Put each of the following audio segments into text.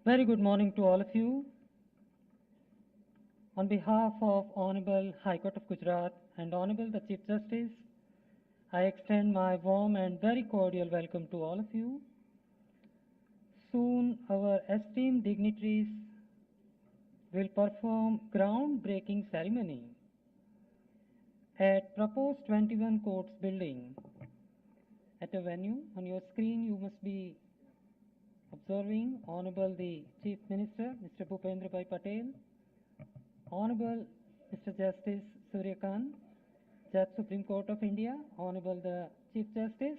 Very good morning to all of you. On behalf of Honorable High Court of Gujarat and Honorable the Chief Justice, I extend my warm and very cordial welcome to all of you. Soon our esteemed dignitaries will perform groundbreaking ceremony at proposed 21 courts building at a venue. On your screen you must be observing Honorable the Chief Minister, Mr. Bhupendra Bhai Patel, Honorable Mr. Justice Suryakant, Judge Supreme Court of India, Honorable the Chief Justice,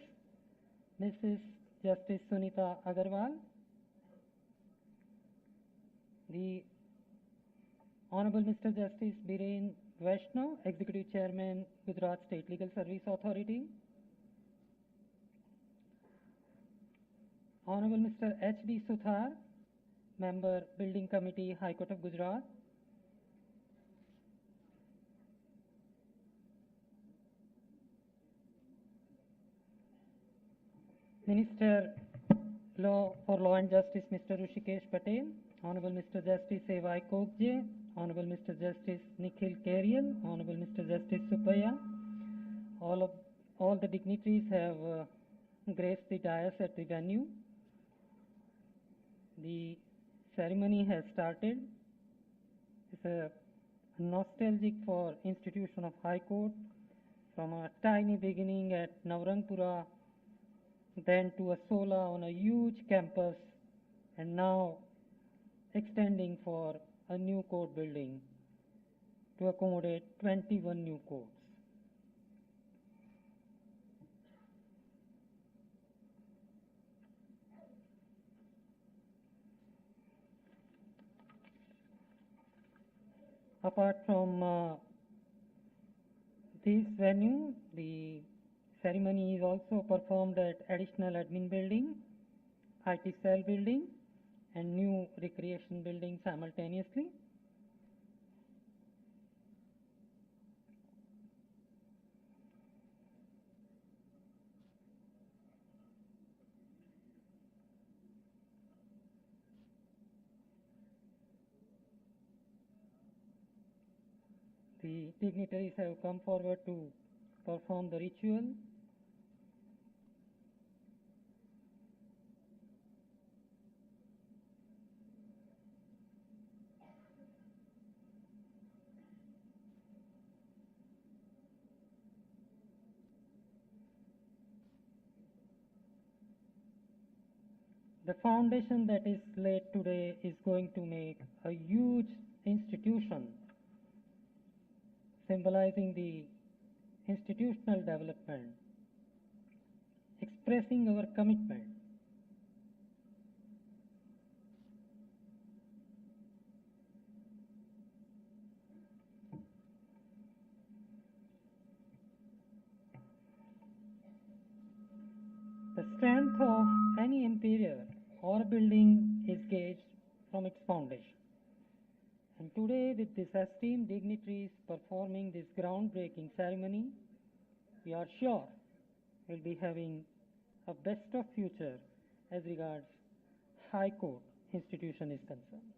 Mrs. Justice Sunita Agarwal, the Honorable Mr. Justice Biren Vaishnav, Executive Chairman, Gujarat State Legal Service Authority, Honorable Mr. H.D. Suthar, Member, Building Committee, High Court of Gujarat, Minister for Law and Justice, Mr. Rushikesh Patel, Honorable Mr. Justice A.Y. Kokje, Honorable Mr. Justice Nikhil Kerial, Honorable Mr. Justice Subbaya. All the dignitaries have graced the dais at the venue. The ceremony has started. It's a nostalgic for institution of High Court, from a tiny beginning at Navrangpura, then to a sola on a huge campus, and now extending for a new court building to accommodate 21 new courts. Apart from this venue, the ceremony is also performed at additional admin building, IT cell building, and new recreation building simultaneously. The dignitaries have come forward to perform the ritual. The foundation that is laid today is going to make a huge institution, symbolizing the institutional development, expressing our commitment. The strength of any empire or building is gauged from its foundation. And today, with these esteemed dignitaries performing this groundbreaking ceremony, we are sure we'll be having a best of future as regards High Court institution is concerned.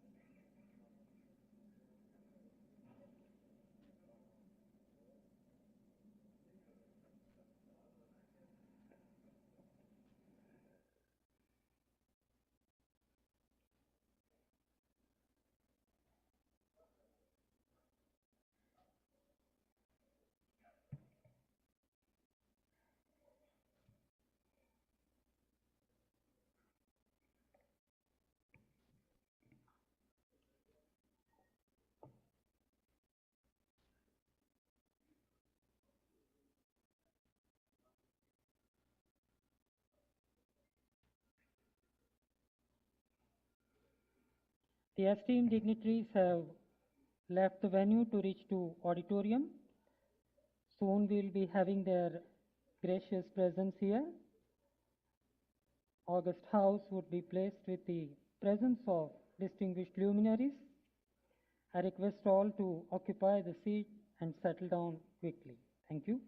The esteemed dignitaries have left the venue to reach to auditorium. Soon we'll be having their gracious presence here. August House would be placed with the presence of distinguished luminaries. I request all to occupy the seat and settle down quickly. Thank you.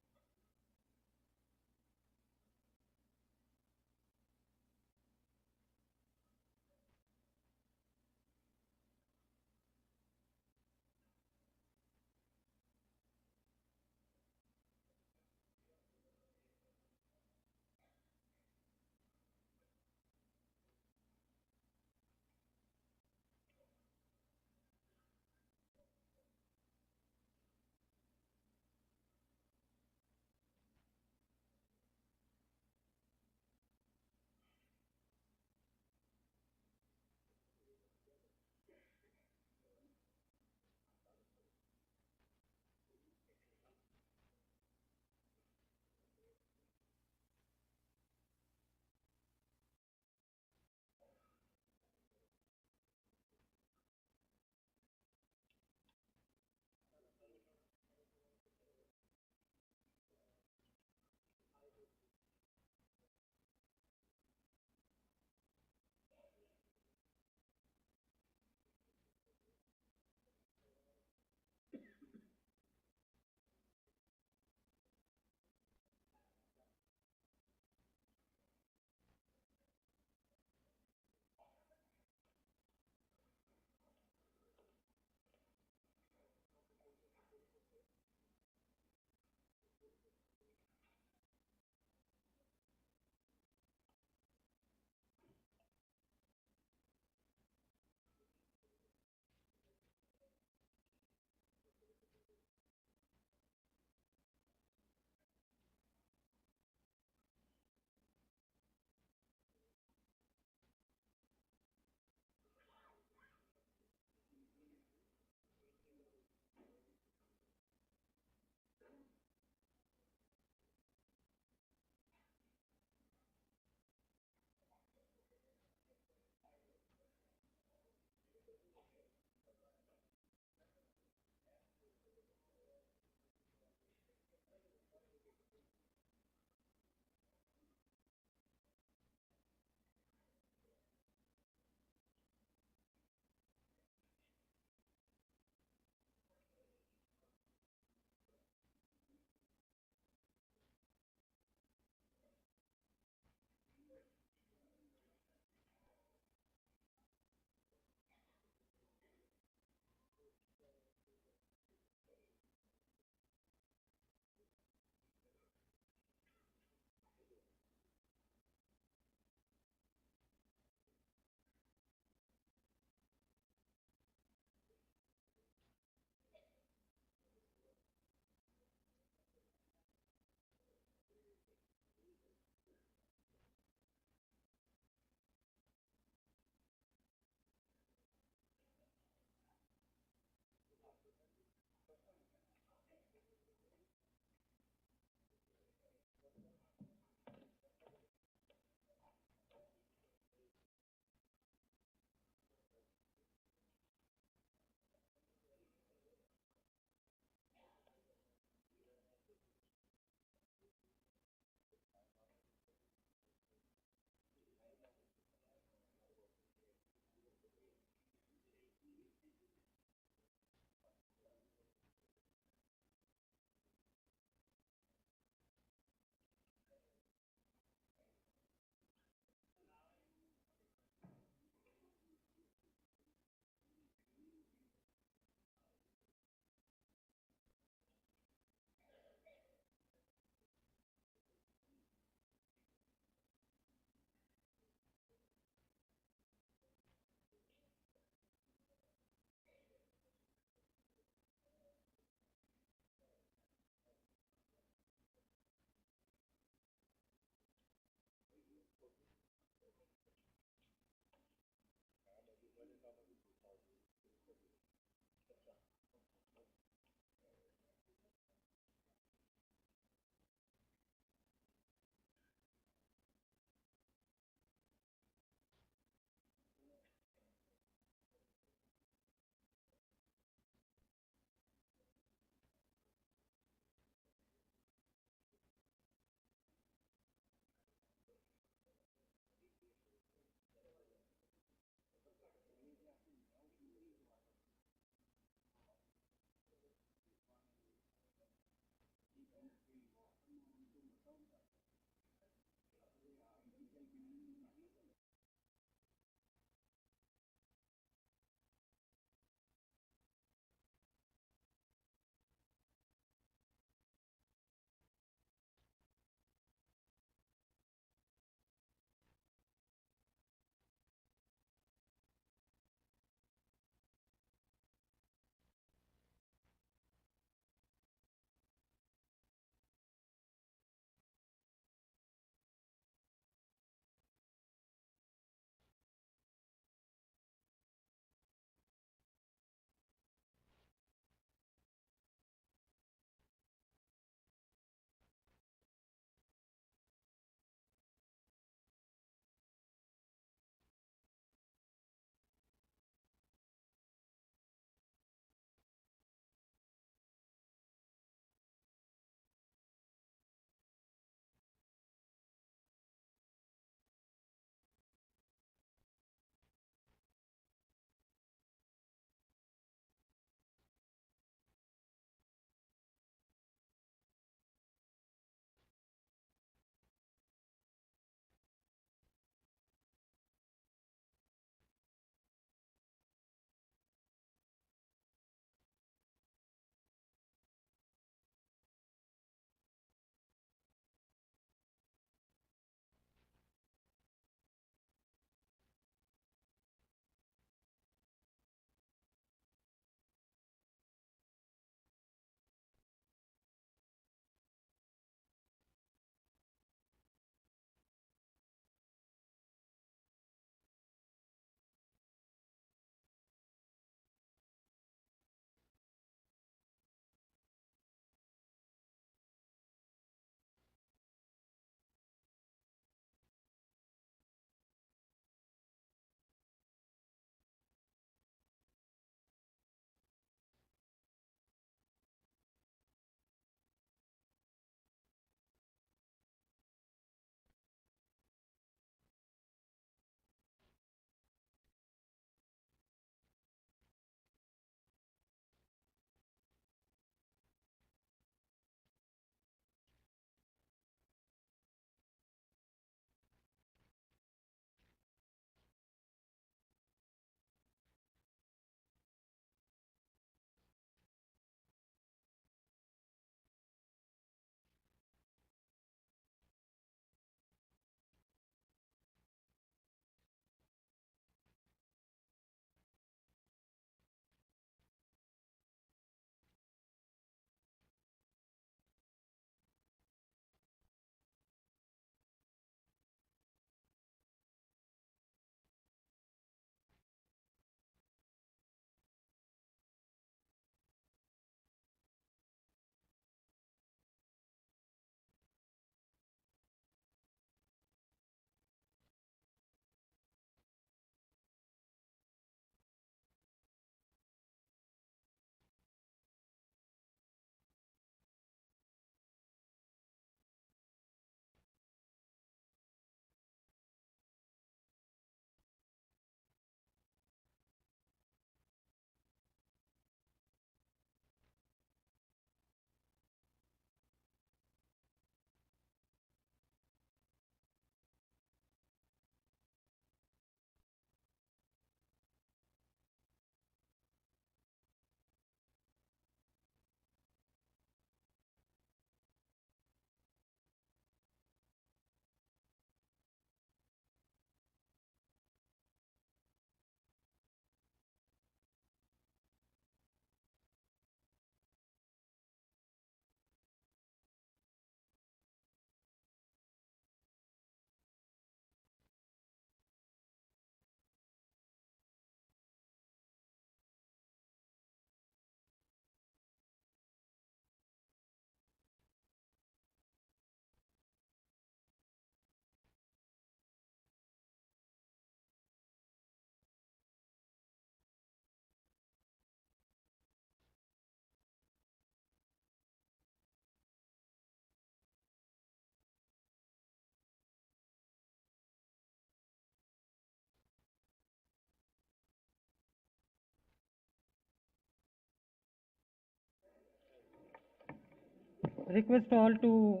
request all to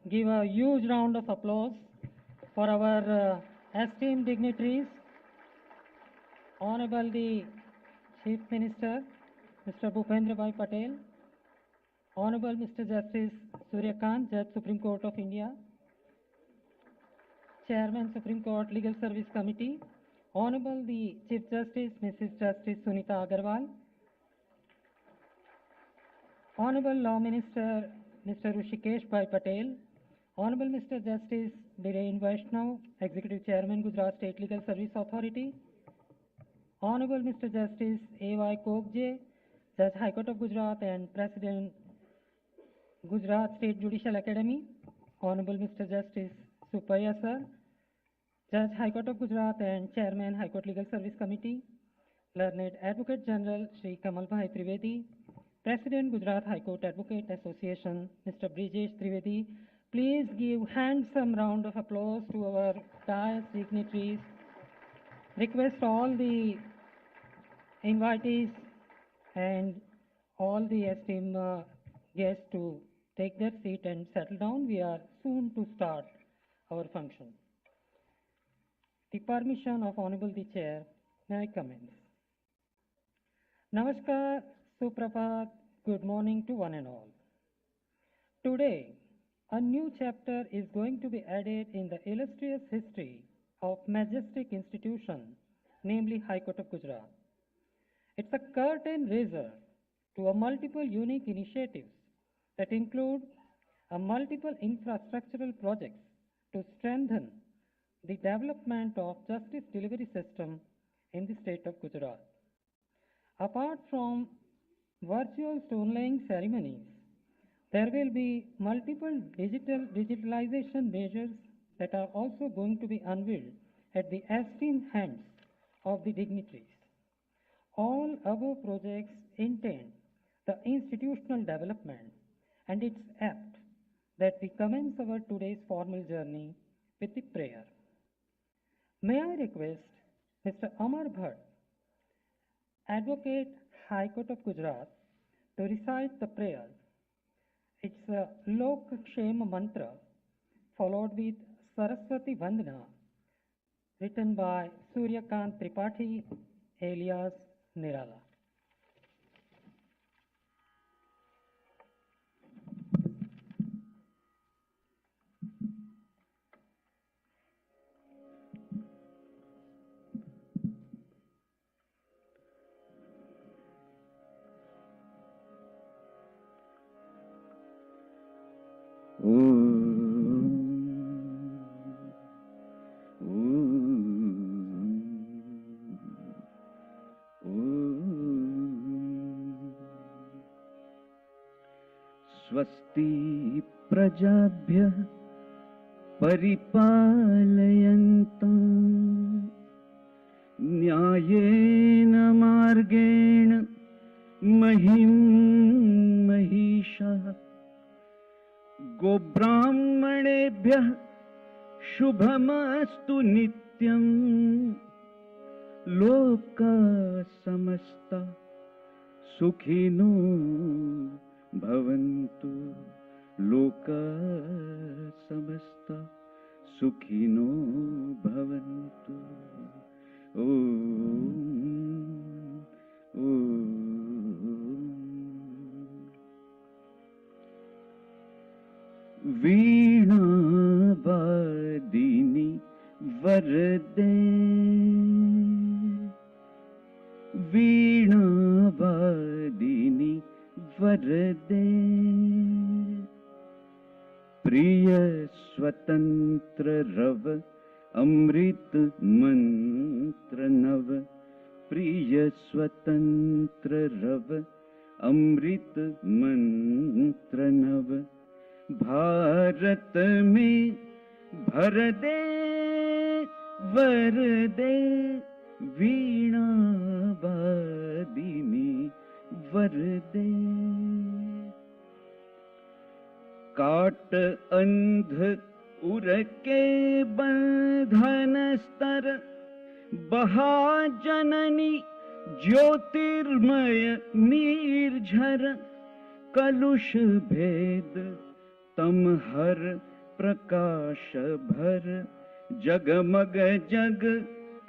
give a huge round of applause for our esteemed dignitaries, Honorable the Chief Minister, Mr. Bhupendra Bhai Patel, Honorable Mr. Justice Suryakant, Judge Supreme Court of India, Chairman Supreme Court Legal Service Committee, Honorable the Chief Justice Mrs. Justice Sunita Agarwal, Honorable Law Minister Mr. Rushikesh Bhai Patel, Honorable Mr. Justice Dhiren Vaishnav, Executive Chairman Gujarat State Legal Service Authority, Honorable Mr. Justice A.Y. Kokje, Judge High Court of Gujarat and President Gujarat State Judicial Academy, Honorable Mr. Justice Supaya Sir, Judge High Court of Gujarat and Chairman High Court Legal Service Committee, Learned Advocate General Shri Kamal Bhai Trivedi, President Gujarat High Court Advocate Association Mr. Brijesh Trivedi. Please give handsome round of applause to our dais dignitaries. Request all the invitees and all the esteemed guests to take their seat and settle down. We are soon to start our function. The permission of Honorable the Chair, may I commence. Namaskar, Suprabhat, good morning to one and all. Today, a new chapter is going to be added in the illustrious history of majestic institution, namely High Court of Gujarat. It's a curtain raiser to a multiple unique initiatives that include a multiple infrastructural projects to strengthen the development of justice delivery system in the state of Gujarat. Apart from virtual stone laying ceremonies, there will be multiple digitalization measures that are also going to be unveiled at the esteemed hands of the dignitaries. All above projects intend the institutional development, and it's apt that we commence our today's formal journey with the prayer. May I request Mr. Amar Bhatt, Advocate High Court of Gujarat, to recite the prayer. It's a Lok Kshema mantra followed with Saraswati Vandana, written by Suryakant Tripathi alias Nirala. स्वस्ति प्रजाभ्यः परिपालयन्तां न्यायेन मार्गेण महिं महिषः गोब्राह्मणेभ्यः शुभमस्तु नित्यं लोकाः समस्ता सुखिनो भवन्तु लोकाः समस्ता सुखिनो भवन्तु। वीणावादिनी वरदे वीणावादिनी वरदे प्रिय स्वतंत्र रव अमृत मंत्र नव प्रिय स्वतंत्र रव अमृत मंत्र नव भारत में भर दे वरदे वीणावादिनी वरदे काट अंध उर के बंधन स्तर महाजननी ज्योतिर्मय निर्झर कलुष भेद तम हर प्रकाश भर, जगमग जग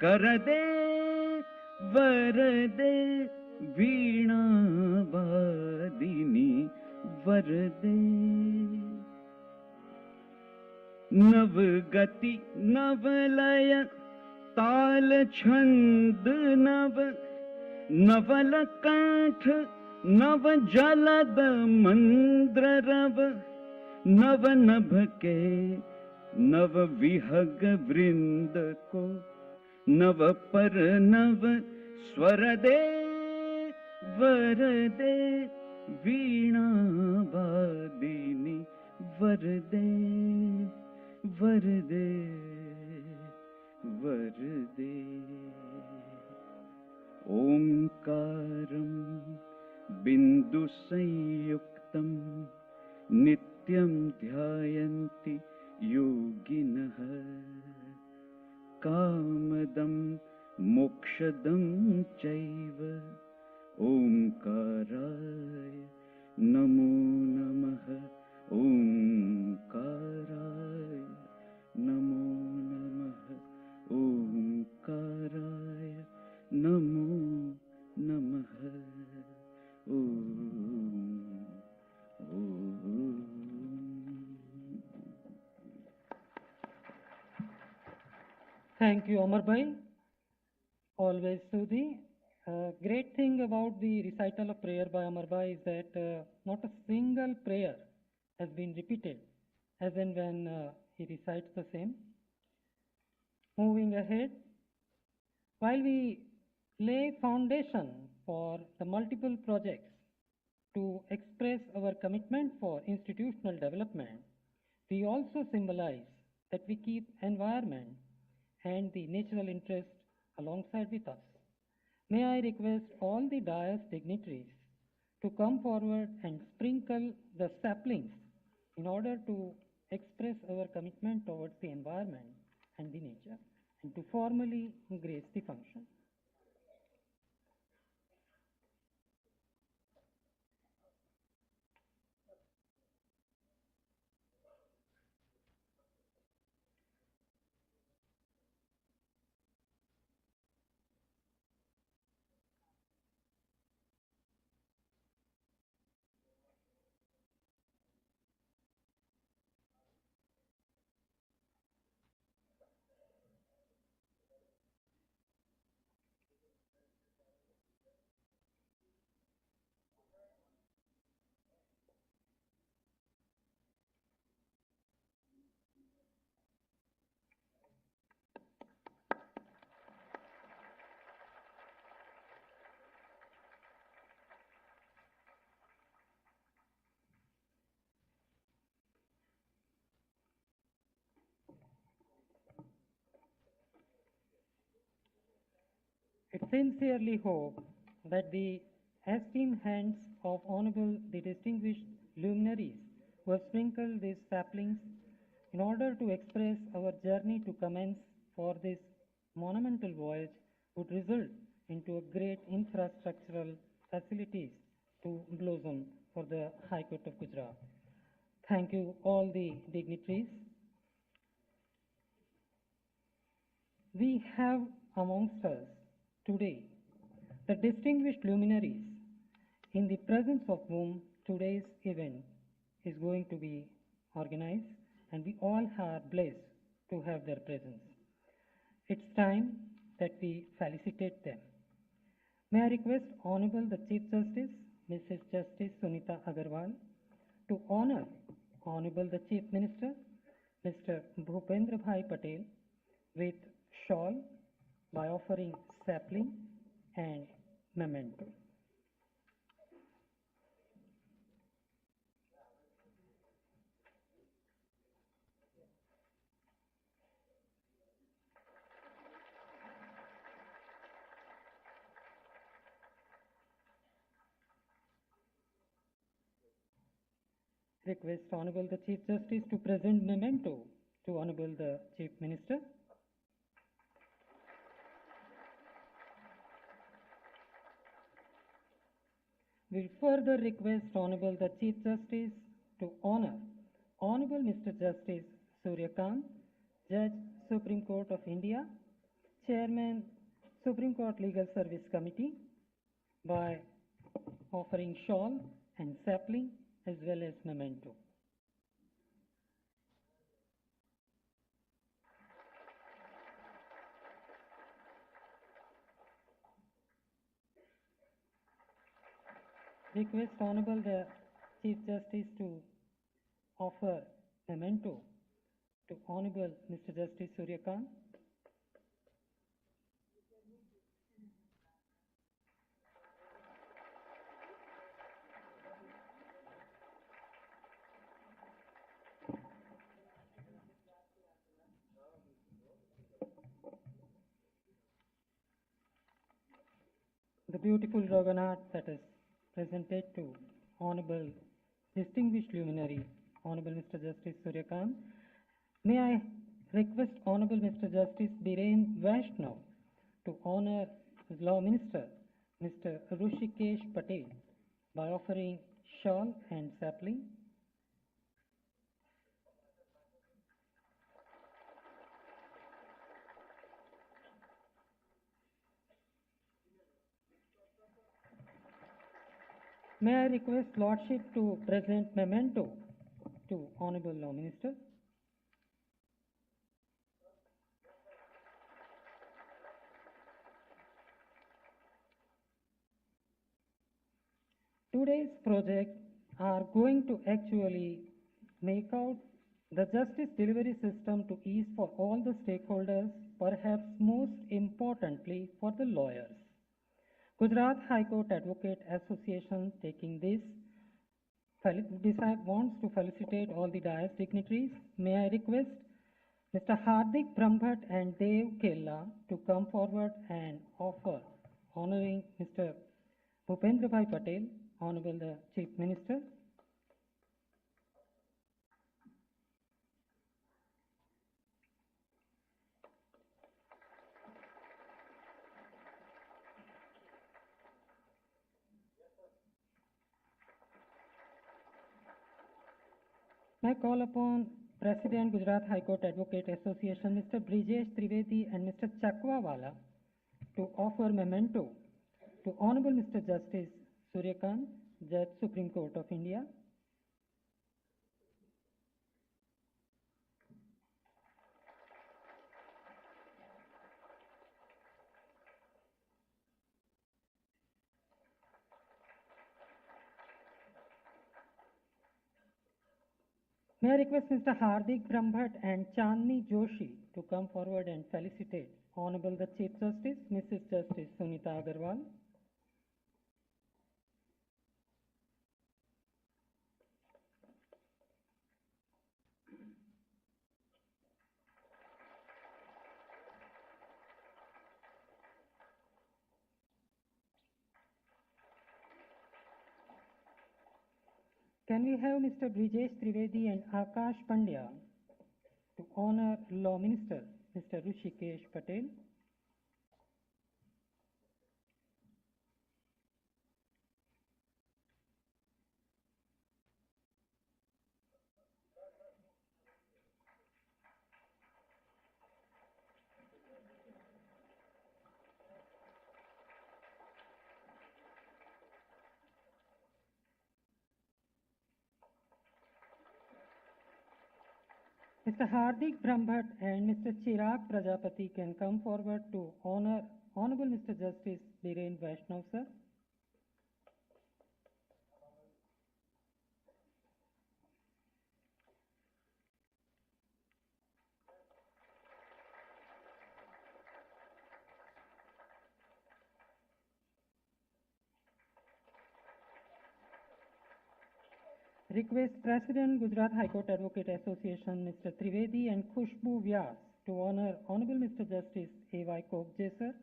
कर दे वर दे, वीणा वादिनी वर दे। नव गति नव लय ताल छंद नव, नवल कंठ नव जलद मंद्र रव, नव नभ के नव विहग वृंद को, नव पर नव स्वर दे वर दे, वीणा वादिनी वर दे वर दे वर दे। ओंकारं बिंदु संयुक्तं नित्यं ध्यायन्ति योगिनः, कामदं मोक्षदं चैव, ओंकाराय नमो नमः। ओंकाराय नमो नमः। ओंकाराय नमो नमः। Thank you, Amar Bhai. Always soothing. Great thing about the recital of prayer by Amar Bhai is that not a single prayer has been repeated as and when he recites the same. Moving ahead, while we lay foundation for the multiple projects to express our commitment for institutional development, we also symbolize that we keep environment and the natural interest alongside with us. May I request all the dais dignitaries to come forward and sprinkle the saplings in order to express our commitment towards the environment and the nature, and to formally grace the function. I sincerely hope that the esteemed hands of Honorable the distinguished luminaries who have sprinkled these saplings in order to express our journey to commence for this monumental voyage would result into a great infrastructural facilities to blossom for the High Court of Gujarat. Thank you all the dignitaries. We have amongst us today the distinguished luminaries in the presence of whom today's event is going to be organized, and we all are blessed to have their presence. It's time that we felicitate them. May I request Honorable the Chief Justice, Mrs. Justice Sunita Agarwal, to honor Honorable the Chief Minister, Mr. Bhupendra Bhai Patel, with shawl by offering sapling and memento. Request Honorable the Chief Justice to present memento to Honorable the Chief Minister. will further request Honorable the Chief Justice to honor Honorable Mr. Justice Suryakant, Judge, Supreme Court of India, Chairman, Supreme Court Legal Service Committee, by offering shawl and sapling as well as memento. Request Honorable the Chief Justice to offer memento to Honorable Mr. Justice Suryakant. The beautiful Raghunath that is presented to Honorable Distinguished Luminary, Honorable Mr. Justice Suryakant. May I request Honorable Mr. Justice Biren Vaishnav to honor Law Minister Mr. Rushikesh Patel by offering shawl and sapling. May I request Lordship to present memento to Honorable Law Minister. Today's projects are going to actually make out the justice delivery system to ease for all the stakeholders, perhaps most importantly for the lawyers. Gujarat High Court Advocate Association taking this wants to felicitate all the dais dignitaries. May I request Mr. Hardik Brahmbhatt and Dev Kella to come forward and offer honoring Mr. Bhupendra Bhai Patel, Honorable the Chief Minister. I call upon President Gujarat High Court Advocate Association, Mr. Brijesh Trivedi and Mr. Chakwawala to offer memento to Honorable Mr. Justice Suryakant, Judge, Supreme Court of India. May I request Mr. Hardik Brahmbhatt and Chandni Joshi to come forward and felicitate Honorable the Chief Justice, Mrs. Justice Sunita Agarwal. Can we have Mr. Brijesh Trivedi and Akash Pandya to honor Law Minister, Mr. Rushikesh Patel? Mr. Hardik Brahmbhatt and Mr. Chirag Prajapati can come forward to honor Honorable Mr. Justice Biren Vaishnav, sir. Request President Gujarat High Court Advocate Association Mr. Trivedi and Khushbu Vyas to honor Honorable Mr. Justice A.Y. Kokje, sir.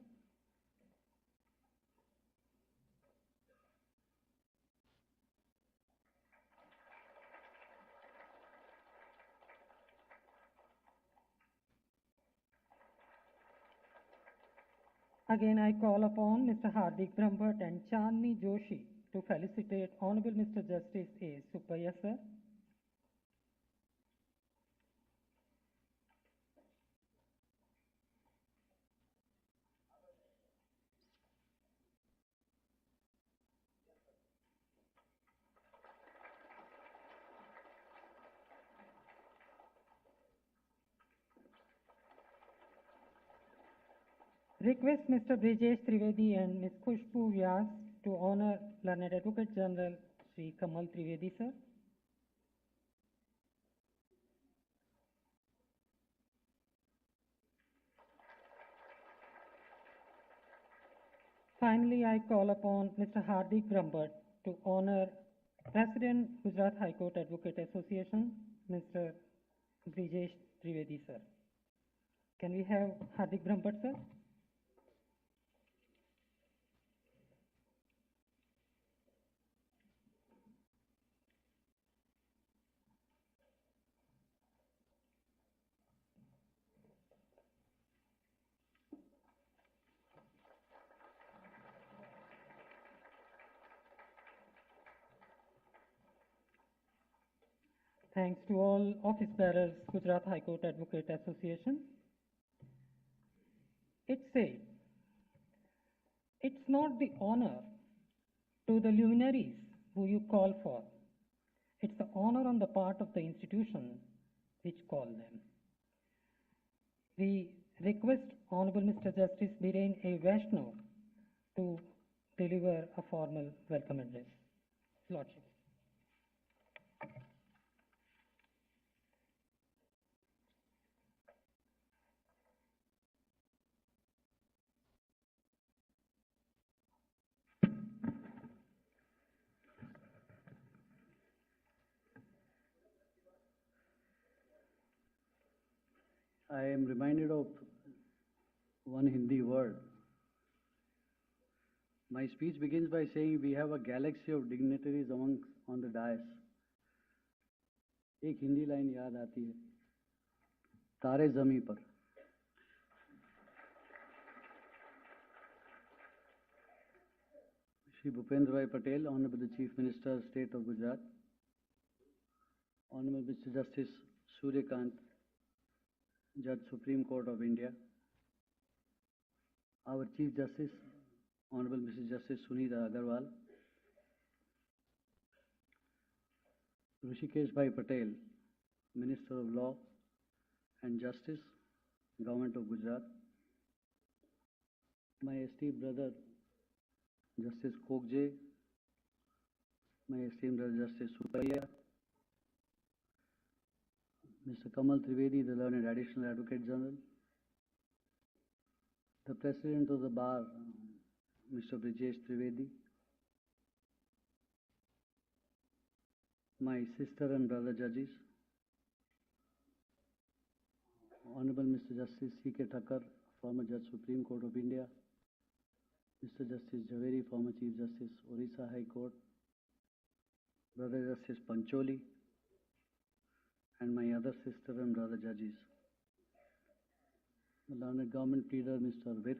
Again, I call upon Mr. Hardik Brahmbhatt and Chandni Joshi to felicitate Honorable Mr. Justice A. Subbaiah, sir. Request Mr. Brijesh Trivedi and Ms. Khushbu Vyas to honor Learned Advocate General Sri Kamal Trivedi, sir. Finally, I call upon Mr. Hardik Brahmbhatt to honor President Gujarat High Court Advocate Association, Mr. Brijesh Trivedi, sir. Can we have Hardik Brahmbhatt, sir? Thanks to all office bearers, Gujarat High Court Advocate Association. It said, it's not the honor to the luminaries who you call for. It's the honor on the part of the institution which call them. We request Honorable Mr. Justice Biren A. Vaishnav to deliver a formal welcome address. Lordship. I am reminded of one Hindi word. My speech begins by saying we have a galaxy of dignitaries on the dais. एक Hindi line याद आती है, तारे जमी पर. Shri Bhupendra Bhai Patel, Honorable the Chief Minister, State of Gujarat, Honorable Mr. Justice Suryakant, Judge Supreme Court of India, our Chief Justice, Honorable Mrs. Justice Sunita Agarwal, Rishikesh Bhai Patel, Minister of Law and Justice, Government of Gujarat, my esteemed brother Justice Kokje, my esteemed brother Justice Subbaiah, Mr. Kamal Trivedi, the Learned Additional Advocate General, the President of the Bar, Mr. Brijesh Trivedi, my sister and brother judges, Honorable Mr. Justice C.K. Thakkar, former Judge Supreme Court of India, Mr. Justice Jhaveri, former Chief Justice, Orissa High Court, Brother Justice Pancholi, and my other sister and brother judges, the Learned Government Pleader, Mr. Virk,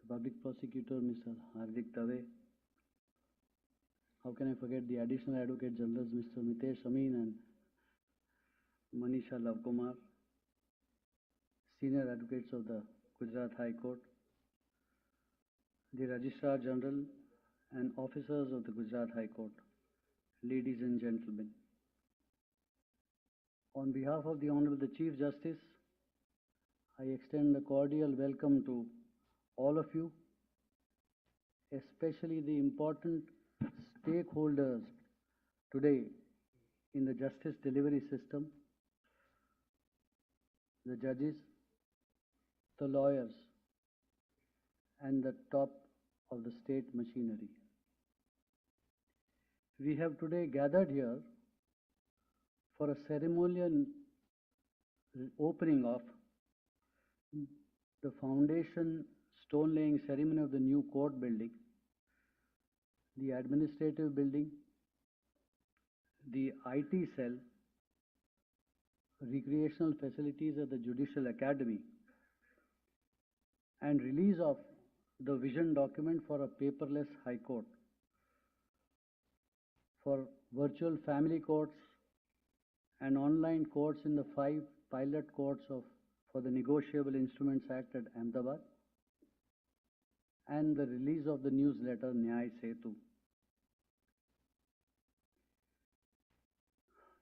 the Public Prosecutor, Mr. Hardik Dave. How can I forget the Additional Advocate Generals, Mr. Mitesh Amin and Manisha Lavkumar, Senior Advocates of the Gujarat High Court, the Registrar General and officers of the Gujarat High Court, ladies and gentlemen. On behalf of the Honorable the Chief Justice, I extend a cordial welcome to all of you, especially the important stakeholders today in the justice delivery system, the judges, the lawyers, and the top of the state machinery. We have today gathered here for a ceremonial opening of the foundation stone laying ceremony of the new court building, the administrative building, the IT cell, recreational facilities at the Judicial Academy, and release of the vision document for a paperless High Court for virtual family courts and online courts in the 5 pilot courts for the Negotiable Instruments Act at Ahmedabad, and the release of the newsletter Nyay Setu.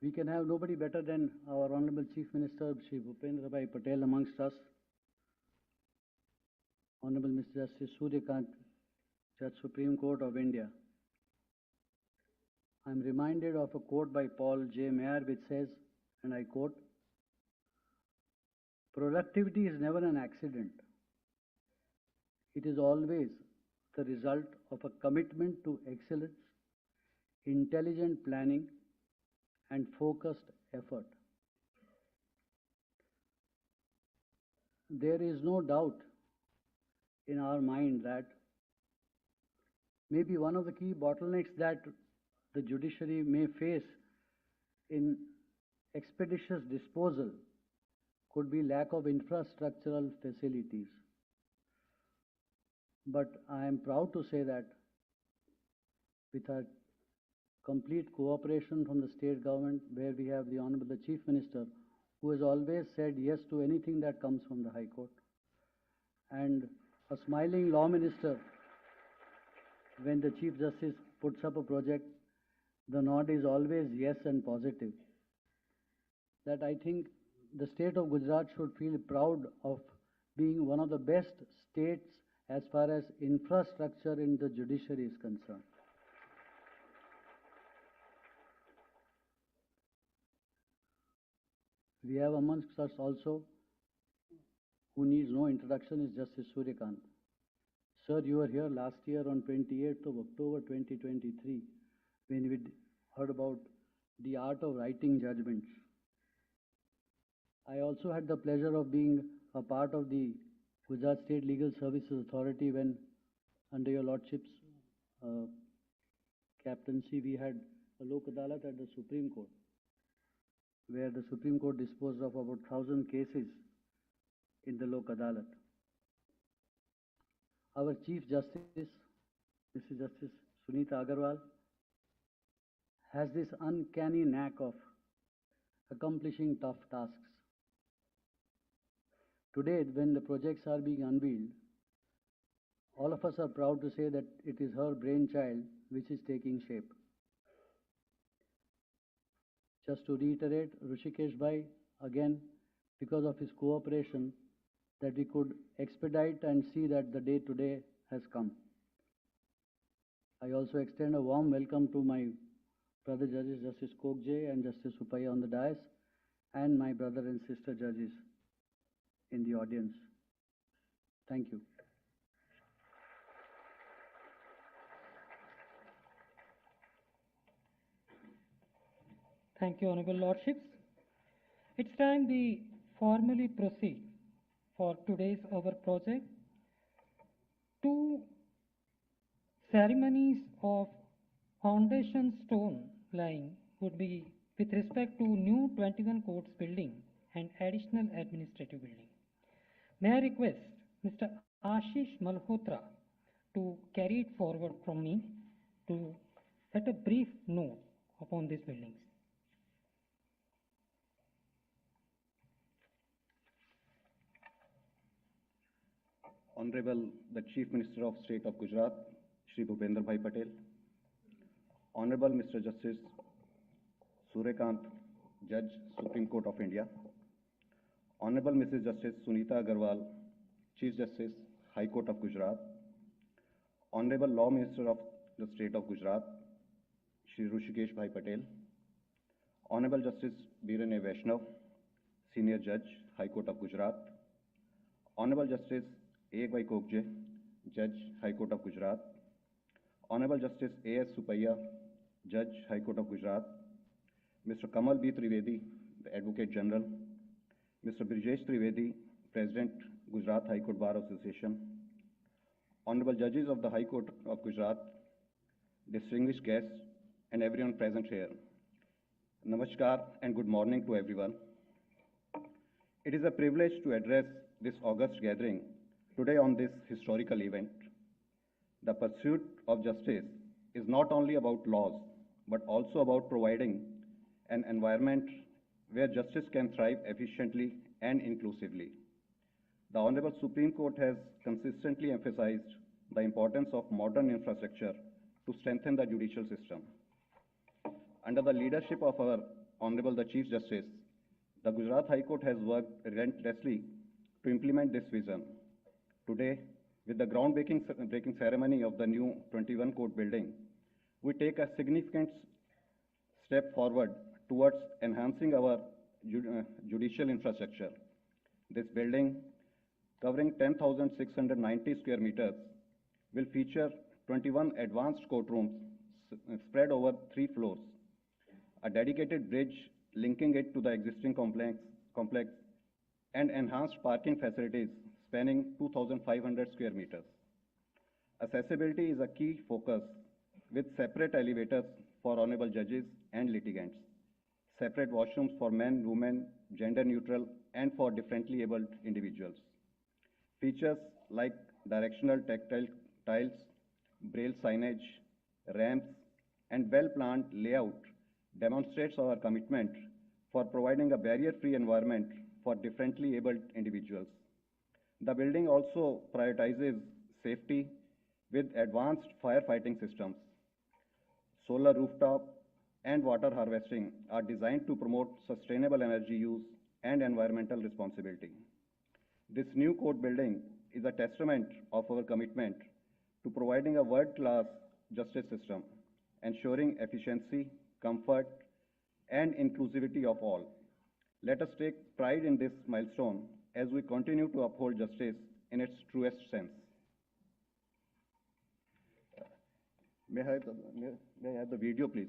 We can have nobody better than our Honorable Chief Minister, Shri Bhupendra Bhai Patel, amongst us. Honorable Mr. Justice Suryakant, Judge Supreme Court of India. I am reminded of a quote by Paul J. Mayer which says, and I quote, "Productivity is never an accident. It is always the result of a commitment to excellence, intelligent planning, and focused effort." There is no doubt in our mind that maybe one of the key bottlenecks that the judiciary may face in expeditious disposal could be lack of infrastructural facilities. But I am proud to say that with our complete cooperation from the state government, where we have the Honorable Chief Minister, who has always said yes to anything that comes from the High Court, and a smiling law minister, when the Chief Justice puts up a project, the nod is always yes and positive. That I think the state of Gujarat should feel proud of being one of the best states as far as infrastructure in the judiciary is concerned. We have amongst us also, who needs no introduction, is Justice Suryakant. Sir, you were here last year on 28th of October 2023 when we heard about the art of writing judgments. I also had the pleasure of being a part of the Gujarat State Legal Services Authority when, under your Lordship's captaincy, we had a Lok Adalat at the Supreme Court, where the Supreme Court disposed of about 1,000 cases in the Lok Adalat. Our Chief Justice, Mrs. Justice Sunita Agarwal, has this uncanny knack of accomplishing tough tasks. Today, when the projects are being unveiled, all of us are proud to say that it is her brainchild which is taking shape. Just to reiterate, Rushikesh Bhai, again, because of his cooperation, that we could expedite and see that the day today has come. I also extend a warm welcome to my brother judges, Justice Kokje and Justice Upaya on the dais, and my brother and sister judges in the audience. Thank you. Thank you, Honorable Lordships. It's time we formally proceed for today's our project. Two ceremonies of foundation stone laying would be with respect to new 21 courts building and additional administrative building. May I request Mr. Ashish Malhotra to carry it forward from me to set a brief note upon these buildings. Honorable the Chief Minister of State of Gujarat, Shri Bhupendra Bhai Patel, Honorable Mr. Justice Suryakant, Judge, Supreme Court of India, Honorable Mrs. Justice Sunita Agarwal, Chief Justice, High Court of Gujarat, Honorable Law Minister of the State of Gujarat, Shri Rushikesh Bhai Patel, Honorable Justice Birane Vaishnav, Senior Judge, High Court of Gujarat, Honorable Justice A.Y. Kokje, Judge, High Court of Gujarat, Honorable Justice A.S. Supaiya, Judge, High Court of Gujarat, Mr. Kamal B. Trivedi, the Advocate General, Mr. Brijesh Trivedi, President, Gujarat High Court Bar Association, Honorable Judges of the High Court of Gujarat, distinguished guests, and everyone present here. Namaskar and good morning to everyone. It is a privilege to address this august gathering today on this historical event. The pursuit of justice is not only about laws, but also about providing an environment where justice can thrive efficiently and inclusively. The Honorable Supreme Court has consistently emphasized the importance of modern infrastructure to strengthen the judicial system. Under the leadership of our Honorable the Chief Justice, the Gujarat High Court has worked relentlessly to implement this vision. Today, with the groundbreaking ceremony of the new 21 court building, we take a significant step forward towards enhancing our judicial infrastructure. This building, covering 10,690 square meters, will feature 21 advanced courtrooms spread over 3 floors, a dedicated bridge linking it to the existing complex and enhanced parking facilities spanning 2,500 square meters. Accessibility is a key focus with separate elevators for honorable judges and litigants, separate washrooms for men, women, gender neutral, and for differently abled individuals. Features like directional tactile tiles, braille signage, ramps, and well-planned layout demonstrates our commitment for providing a barrier-free environment for differently abled individuals. The building also prioritizes safety with advanced firefighting systems. Solar rooftop and water harvesting are designed to promote sustainable energy use and environmental responsibility. This new court building is a testament of our commitment to providing a world-class justice system, ensuring efficiency, comfort, and inclusivity of all. Let us take pride in this milestone as we continue to uphold justice in its truest sense. May I have the video, please?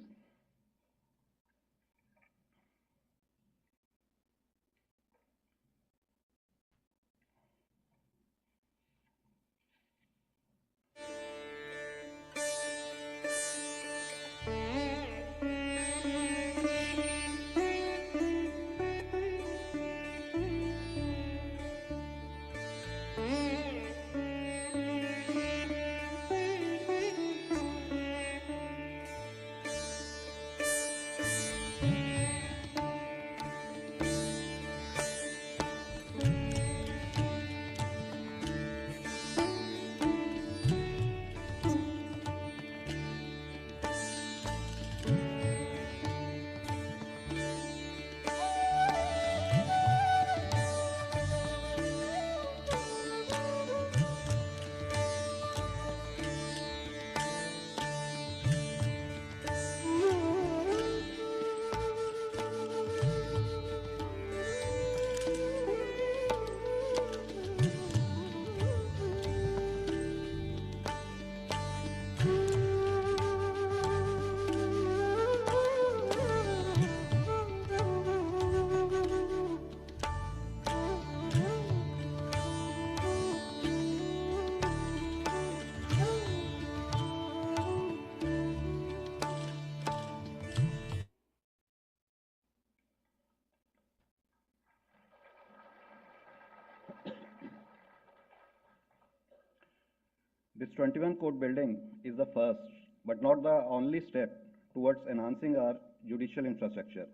This 21 court building is the first, but not the only step towards enhancing our judicial infrastructure.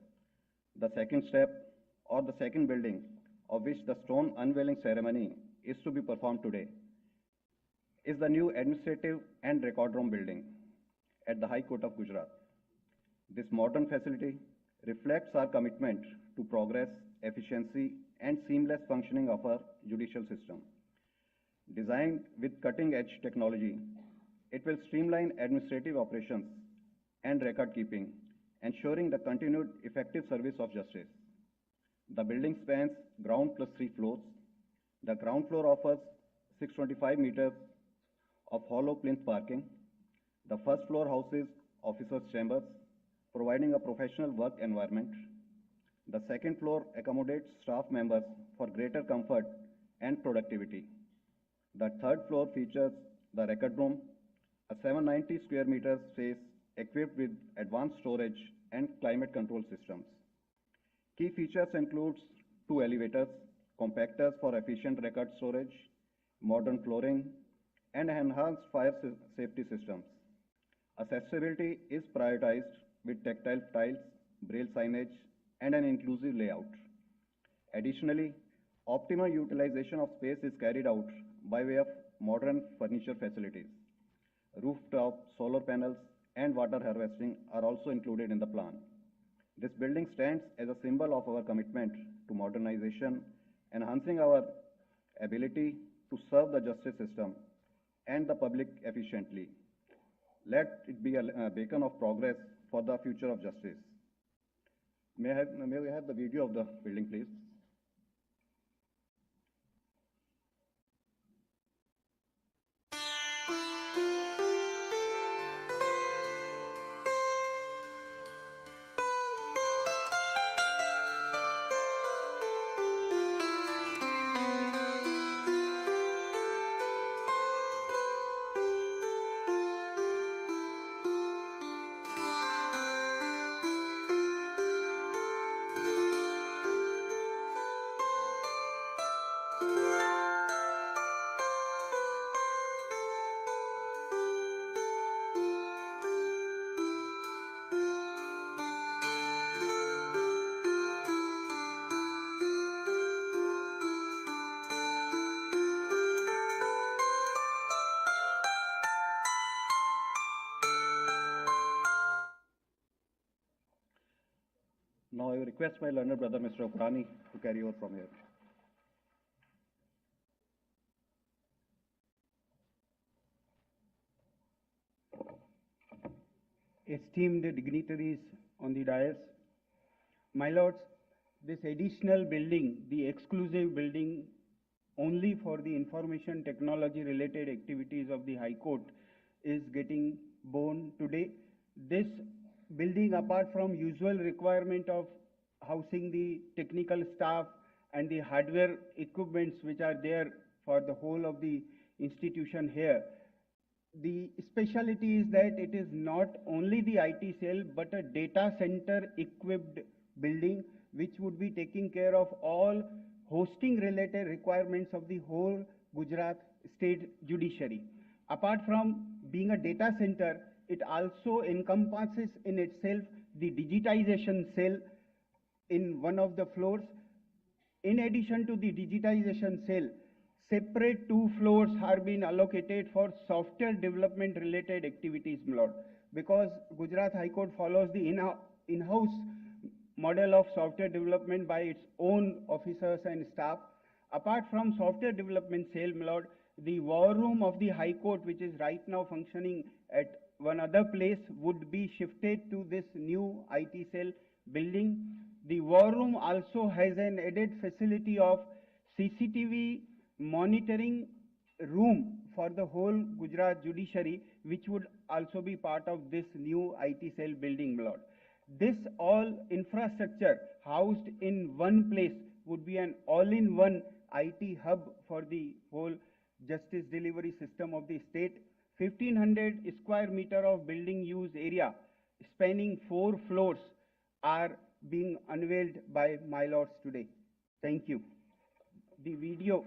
The second step, or the second building, of which the stone unveiling ceremony is to be performed today, is the new administrative and record room building at the High Court of Gujarat. This modern facility reflects our commitment to progress, efficiency, and seamless functioning of our judicial system. Designed with cutting-edge technology, it will streamline administrative operations and record keeping, ensuring the continued effective service of justice. The building spans ground plus 3 floors. The ground floor offers 625 meters of hollow plinth parking. The first floor houses officers' chambers, providing a professional work environment. The second floor accommodates staff members for greater comfort and productivity. The third floor features the record room, a 790 square meter space equipped with advanced storage and climate control systems. Key features includes 2 elevators, compactors for efficient record storage, modern flooring, and enhanced fire safety systems. Accessibility is prioritized with tactile tiles, braille signage, and an inclusive layout. Additionally, optimal utilization of space is carried out by way of modern furniture facilities. Rooftop, solar panels, and water harvesting are also included in the plan. This building stands as a symbol of our commitment to modernization, enhancing our ability to serve the justice system and the public efficiently. Let it be a beacon of progress for the future of justice. May we have the video of the building, please? Now I request my learned brother, Mr. Okrani, to carry over from here. Esteemed dignitaries on the dais, my lords, this additional building, the exclusive building only for the information technology related activities of the High Court, is getting born today. This building, apart from usual requirement of housing the technical staff and the hardware equipments which are there for the whole of the institution here, the speciality is that it is not only the IT cell but a data center equipped building which would be taking care of all hosting related requirements of the whole Gujarat state judiciary. Apart from being a data center, it also encompasses in itself the digitization cell in one of the floors. In addition to the digitization cell, separate 2 floors are being allocated for software development related activities, my lord. Because Gujarat High Court follows the in-house model of software development by its own officers and staff. Apart from software development cell, my lord, the war room of the High Court, which is right now functioning at one other place, would be shifted to this new IT cell building. The war room also has an added facility of CCTV monitoring room for the whole Gujarat judiciary, which would also be part of this new IT cell building, my lord. This all infrastructure housed in one place would be an all-in-one IT hub for the whole justice delivery system of the state. 1500 square meter of building use area spanning 4 floors are being unveiled by my lords today. Thank you. The video.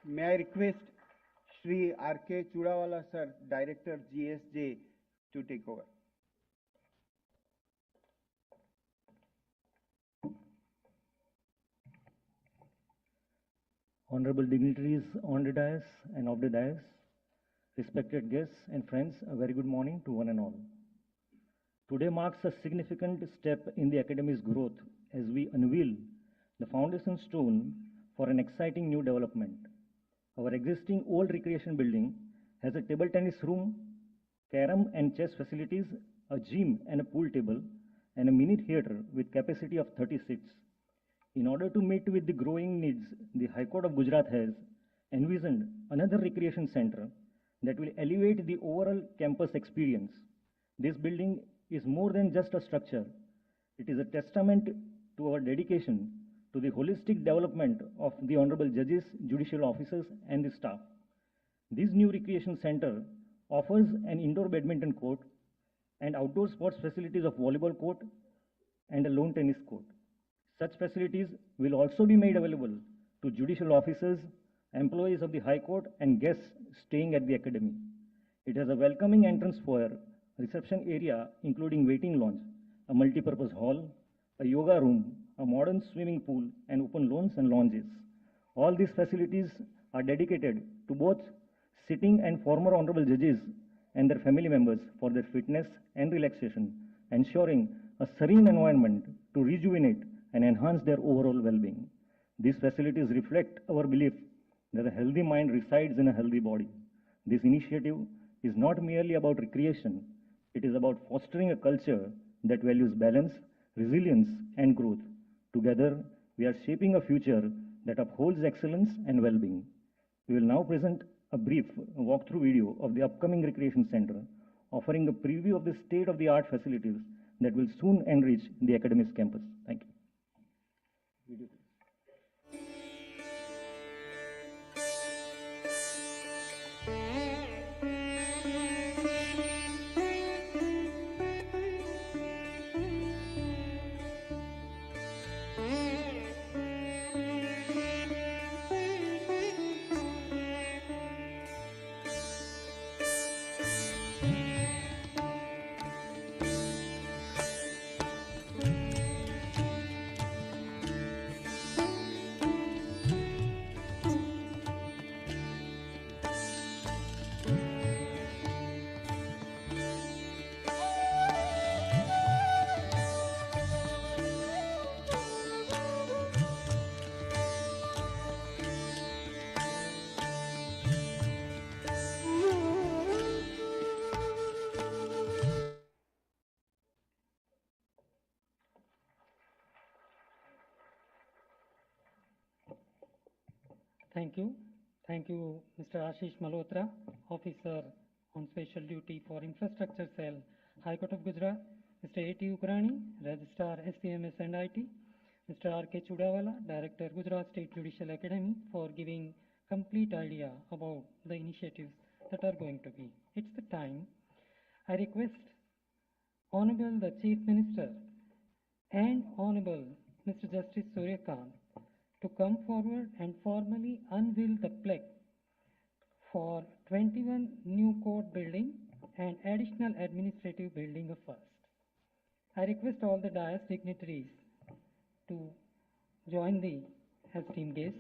May I request Shri R.K. Chudawala sir, Director GSJ, to take over. Honorable dignitaries on the dais and off the dais, respected guests and friends, a very good morning to one and all. Today marks a significant step in the academy's growth as we unveil the foundation stone for an exciting new development. Our existing old recreation building has a table tennis room, carom and chess facilities, a gym and a pool table, and a mini theater with capacity of 30 seats. In order to meet with the growing needs, the High Court of Gujarat has envisioned another recreation center that will elevate the overall campus experience. This building is more than just a structure. It is a testament to our dedication to the holistic development of the honorable judges, judicial officers, and the staff. This new recreation center offers an indoor badminton court and outdoor sports facilities of volleyball court and a lawn tennis court. Such facilities will also be made available to judicial officers, employees of the High Court, and guests staying at the academy. It has a welcoming entrance foyer, reception area including waiting lounge, a multi-purpose hall, a yoga room, a modern swimming pool, and open lawns and lounges. All these facilities are dedicated to both sitting and former honorable judges and their family members for their fitness and relaxation, ensuring a serene environment to rejuvenate and enhance their overall well-being. These facilities reflect our belief that a healthy mind resides in a healthy body. This initiative is not merely about recreation, it is about fostering a culture that values balance, resilience, and growth. Together, we are shaping a future that upholds excellence and well-being. We will now present a brief walkthrough video of the upcoming recreation center, offering a preview of the state-of-the-art facilities that will soon enrich the academy's campus. Thank you. Video, please. Thank you. Thank you, Mr. Ashish Malhotra, Officer on Special Duty for Infrastructure Cell, High Court of Gujarat, Mr. A.T. Ukrani, Registrar SCMS and IT, Mr. R.K. Chudawala, Director, Gujarat State Judicial Academy, for giving complete idea about the initiatives that are going to be. It's the time. I request Honorable the Chief Minister and Honorable Mr. Justice Suryakant to come forward and formally unveil the plaque for 21 new court building and additional administrative building of first. I request all the dais dignitaries to join the esteemed guests.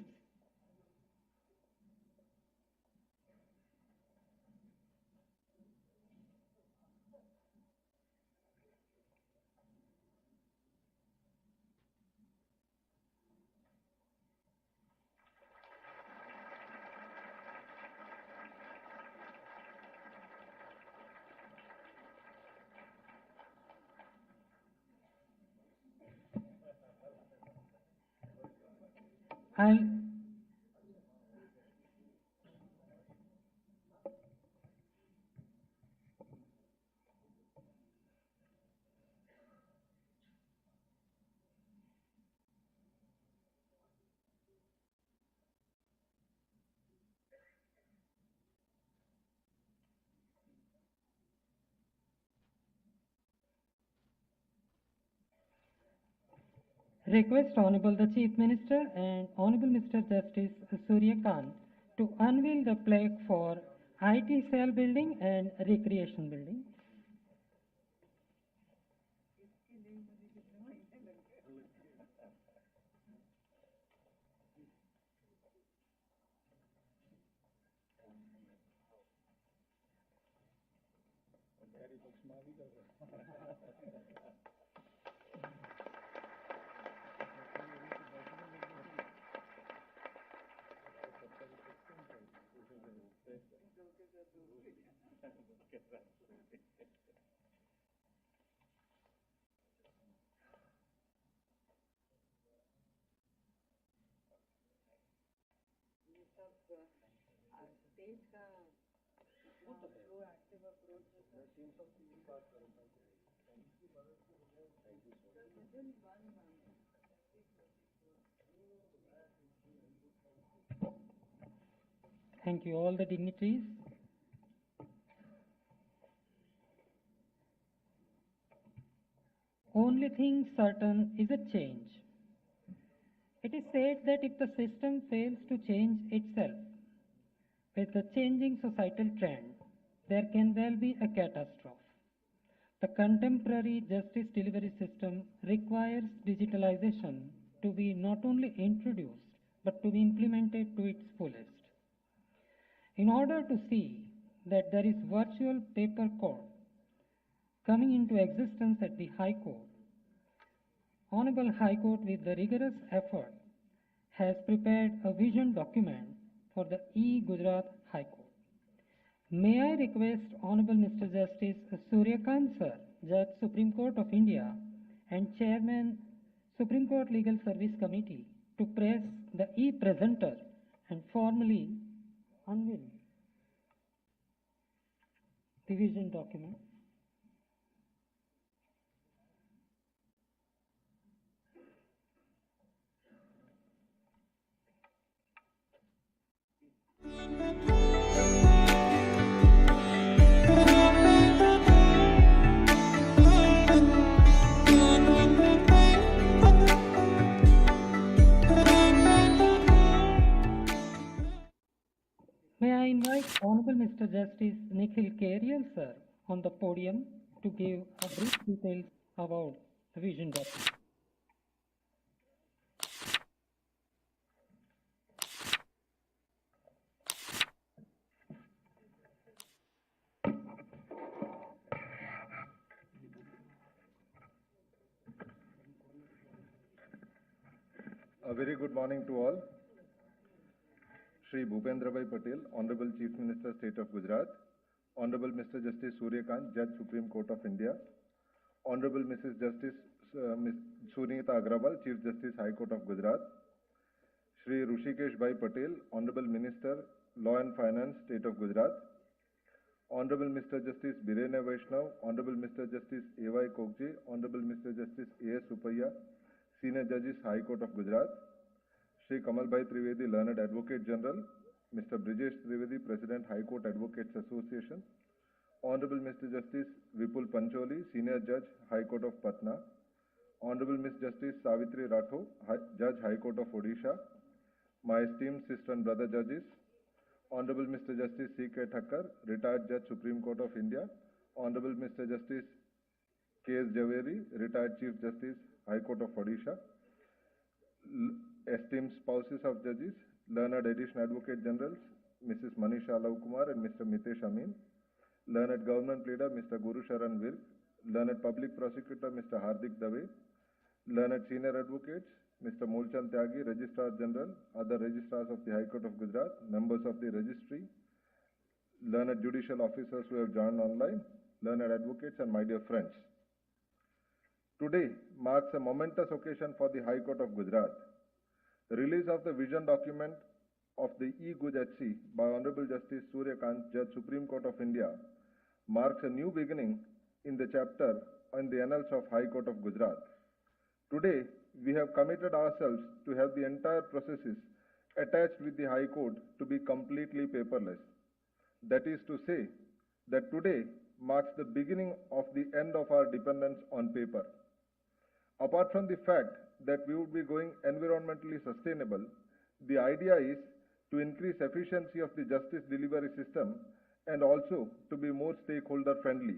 I'll request Honorable the Chief Minister and Honorable Mr. Justice Suryakant to unveil the plaque for IT cell building and recreation building. Thank you, all the dignitaries. Only thing certain is a change. It is said that if the system fails to change itself with the changing societal trend, there can well be a catastrophe. The contemporary justice delivery system requires digitalization to be not only introduced but to be implemented to its fullest. In order to see that there is virtual paper court coming into existence at the High Court, Honorable High Court with the rigorous effort has prepared a vision document for the E-Gujarat High Court. May I request Honorable Mr. Justice Suryakant Sir, Judge Supreme Court of India and Chairman Supreme Court Legal Service Committee to press the e-presenter and formally unveil the vision document. May I invite Honorable Mr. Justice Nikhil Kerial Sir on the podium to give a brief details about the vision document. A very good morning to all. Shri Bhupendra Bhai Patel, Honorable Chief Minister, State of Gujarat, Honorable Mr. Justice Suryakant, Judge Supreme Court of India, Honorable Mrs. Justice Ms. Sunita Agrawal, Chief Justice, High Court of Gujarat, Shri Rushikesh Bhai Patel, Honorable Minister, Law and Finance, State of Gujarat, Honorable Mr. Justice Birena Vaishnav, Honorable Mr. Justice A.Y. Kokje, Honorable Mr. Justice A.S. Upaya, Senior Judges, High Court of Gujarat, Shri Kamal Bhai Trivedi, Learned Advocate General, Mr. Brijesh Trivedi, President, High Court Advocates Association, Honorable Mr. Justice Vipul Pancholi, Senior Judge, High Court of Patna, Honorable Ms. Justice Savitri Ratho, Judge, High Court of Odisha, my esteemed sister and brother judges, Honorable Mr. Justice C.K. Thakkar, Retired Judge, Supreme Court of India, Honorable Mr. Justice K.S. Javeri, Retired Chief Justice, High Court of Odisha, esteemed spouses of judges, Learned Additional Advocate Generals, Mrs. Manisha Laukumar and Mr. Mitesh Amin, Learned Government Leader, Mr. Guru Sharan Virk, Learned Public Prosecutor, Mr. Hardik Dave, Learned Senior Advocates, Mr. Mulchand Tyagi, Registrar General, other registrars of the High Court of Gujarat, members of the registry, learned judicial officers who have joined online, learned advocates, and my dear friends. Today marks a momentous occasion for the High Court of Gujarat. The release of the vision document of the E-Guj HC by Honorable Justice Suryakant, Judge, Supreme Court of India, marks a new beginning in the chapter on the annals of High Court of Gujarat. Today, we have committed ourselves to have the entire processes attached with the High Court to be completely paperless. That is to say, that today marks the beginning of the end of our dependence on paper. Apart from the fact that we would be going environmentally sustainable, the idea is to increase efficiency of the justice delivery system and also to be more stakeholder friendly.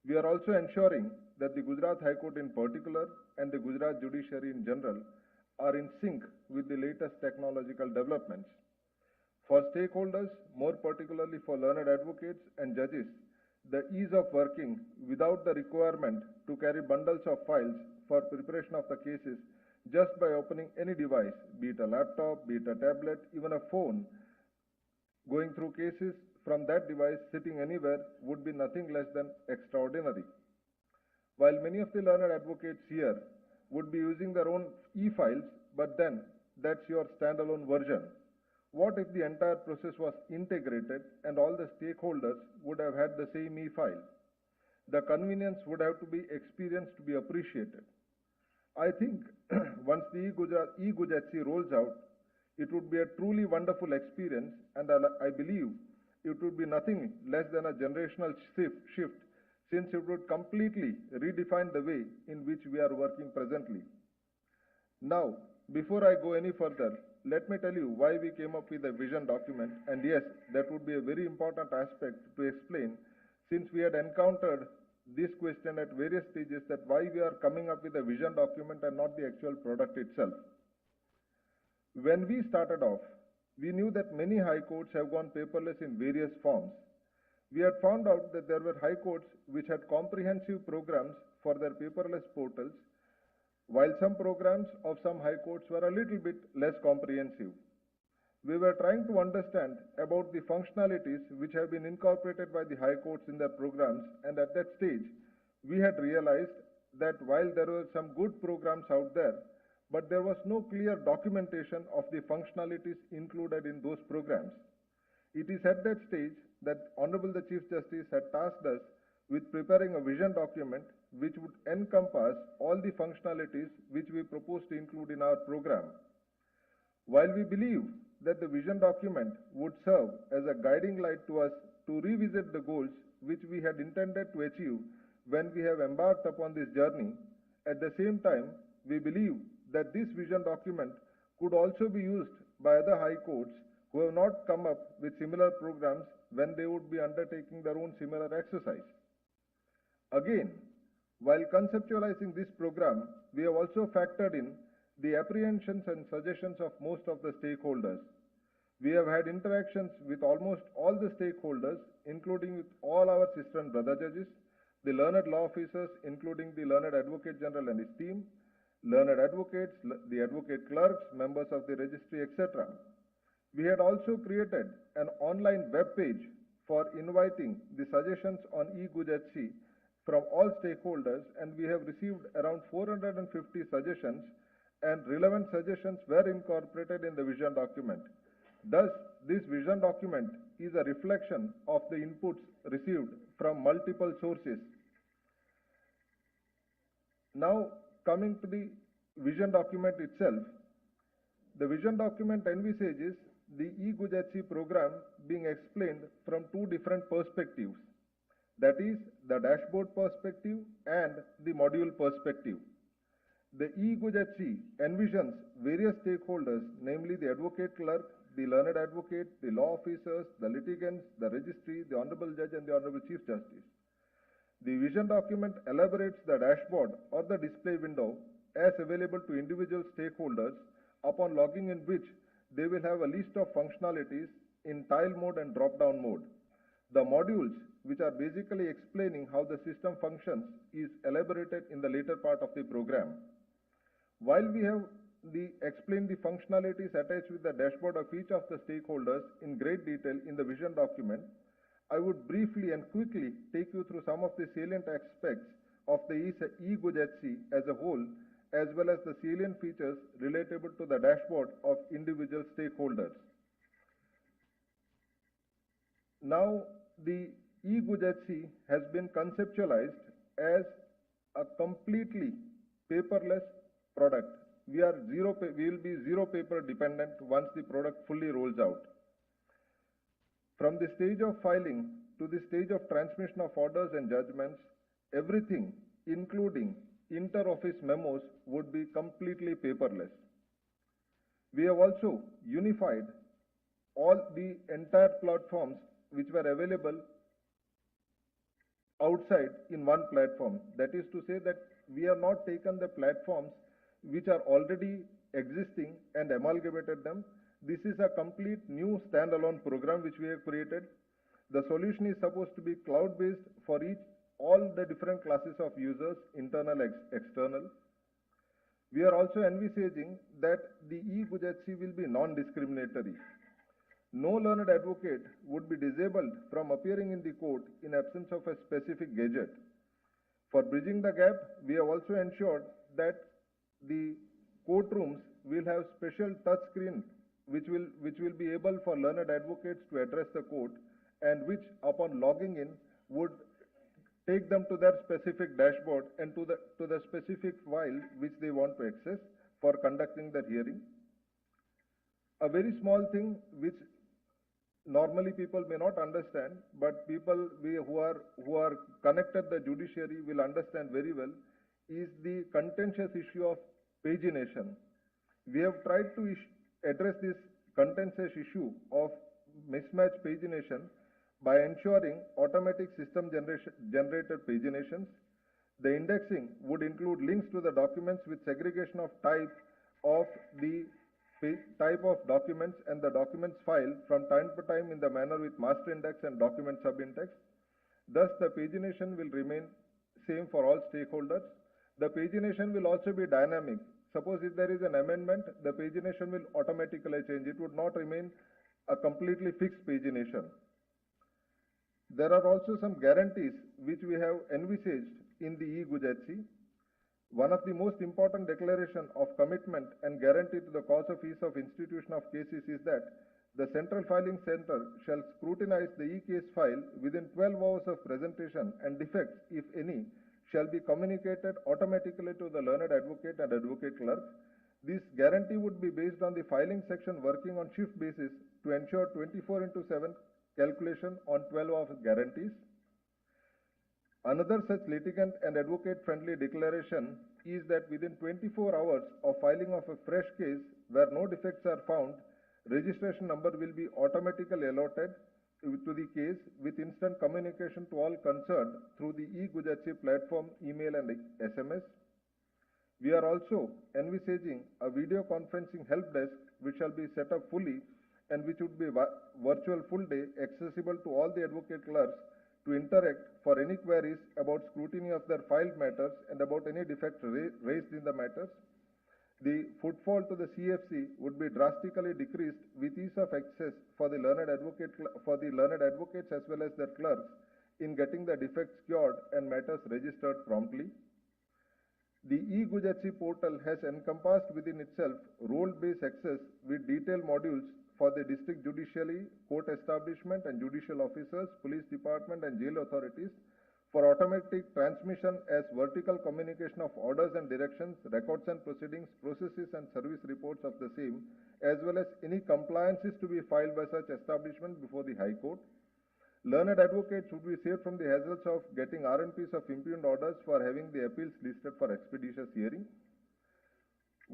We are also ensuring that the Gujarat High Court in particular and the Gujarat judiciary in general are in sync with the latest technological developments. For stakeholders, more particularly for learned advocates and judges, the ease of working without the requirement to carry bundles of files for preparation of the cases just by opening any device, be it a laptop, be it a tablet, even a phone, Going through cases from that device sitting anywhere would be nothing less than extraordinary. While many of the learned advocates here would be using their own e-files, but then that's your standalone version. What if the entire process was integrated and all the stakeholders would have had the same e-file? The convenience would have to be experienced to be appreciated. I think once the e-Gujarati rolls out, it would be a truly wonderful experience, and I believe it would be nothing less than a generational shift, since it would completely redefine the way in which we are working presently. Now, before I go any further, let me tell you why we came up with a vision document, and yes, that would be a very important aspect to explain, since we had encountered this question at various stages, that why we are coming up with a vision document and not the actual product itself. When we started off, we knew that many high courts have gone paperless in various forms. We had found out that there were high courts which had comprehensive programs for their paperless portals, while some programs of some high courts were a little bit less comprehensive. We were trying to understand about the functionalities which have been incorporated by the high courts in their programs, and at that stage, we had realized that while there were some good programs out there, but there was no clear documentation of the functionalities included in those programs. It is at that stage that Honorable the Chief Justice had tasked us with preparing a vision document which would encompass all the functionalities which we propose to include in our program. While we believe that the vision document would serve as a guiding light to us to revisit the goals which we had intended to achieve when we have embarked upon this journey, at the same time, we believe that this vision document could also be used by other high courts who have not come up with similar programs when they would be undertaking their own similar exercise. Again, while conceptualizing this program, we have also factored in the apprehensions and suggestions of most of the stakeholders. We have had interactions with almost all the stakeholders, including with all our sister and brother judges, the learned law officers, including the Learned Advocate General and his team, learned advocates, the advocate clerks, members of the registry, etc. We had also created an online web page for inviting the suggestions on e-Gujarati from all stakeholders, and we have received around 450 suggestions, and relevant suggestions were incorporated in the vision document. Thus, this vision document is a reflection of the inputs received from multiple sources. Now, coming to the vision document itself, the vision document envisages the e-Gujarati program being explained from two different perspectives. That is, the dashboard perspective and the module perspective. The e-Gujarati envisions various stakeholders, namely the advocate clerk, the learned advocate, the law officers, the litigants, the registry, the Honorable Judge, and the Honorable Chief Justice. The vision document elaborates the dashboard or the display window as available to individual stakeholders, upon logging in which they will have a list of functionalities in tile mode and drop-down mode. The modules, which are basically explaining how the system functions, is elaborated in the later part of the program. While we have explained the functionalities attached with the dashboard of each of the stakeholders in great detail in the vision document, I would briefly and quickly take you through some of the salient aspects of the e-Gujarati as a whole, as well as the salient features relatable to the dashboard of individual stakeholders. Now, the e-Gujarati has been conceptualized as a completely paperless product. We will be zero paper dependent once the product fully rolls out. From the stage of filing to the stage of transmission of orders and judgments, everything, including inter-office memos, would be completely paperless. We have also unified all the entire platforms which were available outside in one platform. That is to say that we have not taken the platforms which are already existing and amalgamated them. This is a complete new standalone program which we have created. The solution is supposed to be cloud-based for all the different classes of users, internal, external. We are also envisaging that the e-Gujarati will be non-discriminatory. No learned advocate would be disabled from appearing in the court in absence of a specific gadget. For bridging the gap, we have also ensured that the courtrooms will have special touch screen which will be able for learned advocates to address the court, and which upon logging in would take them to their specific dashboard and to the specific file which they want to access for conducting the hearing. A very small thing which normally people may not understand, but who are connected the judiciary will understand very well, is the contentious issue of pagination. We have tried to address this contentious issue of mismatch pagination by ensuring automatic system generated paginations. The indexing would include links to the documents with segregation of type of the type of documents and the documents file from time to time in the manner with master index and document subindex. Thus, the pagination will remain same for all stakeholders. The pagination will also be dynamic. Suppose if there is an amendment, the pagination will automatically change. It would not remain a completely fixed pagination. There are also some guarantees which we have envisaged in the e-Gujarati. One of the most important declaration of commitment and guarantee to the cause of ease of institution of cases is that the Central Filing Center shall scrutinize the e-case file within 12 hours of presentation, and defects, if any, shall be communicated automatically to the learned advocate and advocate clerk. This guarantee would be based on the filing section working on shift basis to ensure 24/7 calculation on 12 hours guarantees. Another such litigant and advocate-friendly declaration is that within 24 hours of filing of a fresh case where no defects are found, registration number will be automatically allotted to the case with instant communication to all concerned through the e-Gujarati platform, email and SMS. We are also envisaging a video conferencing help desk which shall be set up fully and which would be virtual full day, accessible to all the advocate clerks to interact for any queries about scrutiny of their filed matters and about any defects raised in the matters. The footfall to the CFC would be drastically decreased with ease of access for the learned advocates as well as their clerks in getting the defects cured and matters registered promptly. The e-Gujarati portal has encompassed within itself role-based access with detailed modules for the district judiciary, court establishment and judicial officers, police department and jail authorities for automatic transmission as vertical communication of orders and directions, records and proceedings, processes and service reports of the same, as well as any compliances to be filed by such establishment before the High Court. Learned advocates would be saved from the hassles of getting RNPs of impugned orders for having the appeals listed for expeditious hearing.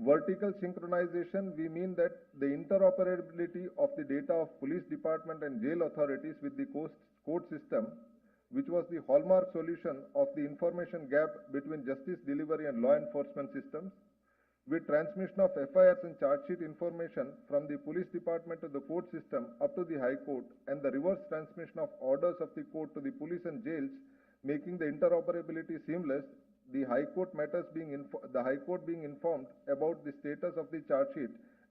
Vertical synchronization, we mean that the interoperability of the data of police department and jail authorities with the court system, which was the hallmark solution of the information gap between justice delivery and law enforcement systems, with transmission of FIRs and charge sheet information from the police department to the court system up to the High Court, and the reverse transmission of orders of the court to the police and jails, making the interoperability seamless. The High Court being informed about the status of the charge sheet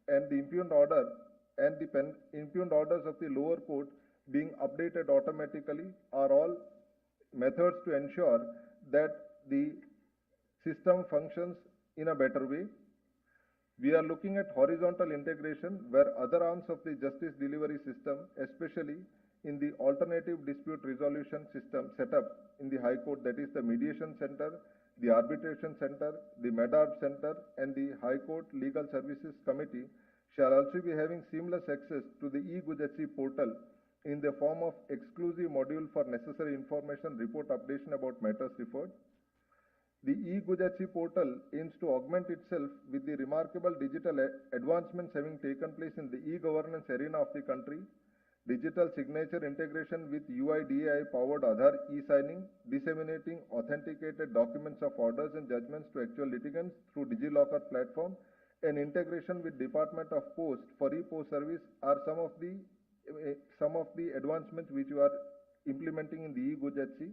and the impugned order and the impugned orders of the lower court being updated automatically are all methods to ensure that the system functions in a better way. We are looking at horizontal integration where other arms of the justice delivery system, especially in the alternative dispute resolution system set up in the High Court, that is the mediation center, the arbitration center, the MEDARB center and the High Court Legal Services Committee shall also be having seamless access to the e-Gujarati portal in the form of exclusive module for necessary information report updation about matters referred. The e-Gujarati portal aims to augment itself with the remarkable digital advancements having taken place in the e-governance arena of the country. Digital signature integration with UIDAI powered Aadhaar e-signing, disseminating authenticated documents of orders and judgments to actual litigants through DigiLocker platform, and integration with Department of Post for e-post service are some of the advancements which we are implementing in the e-Gujarati.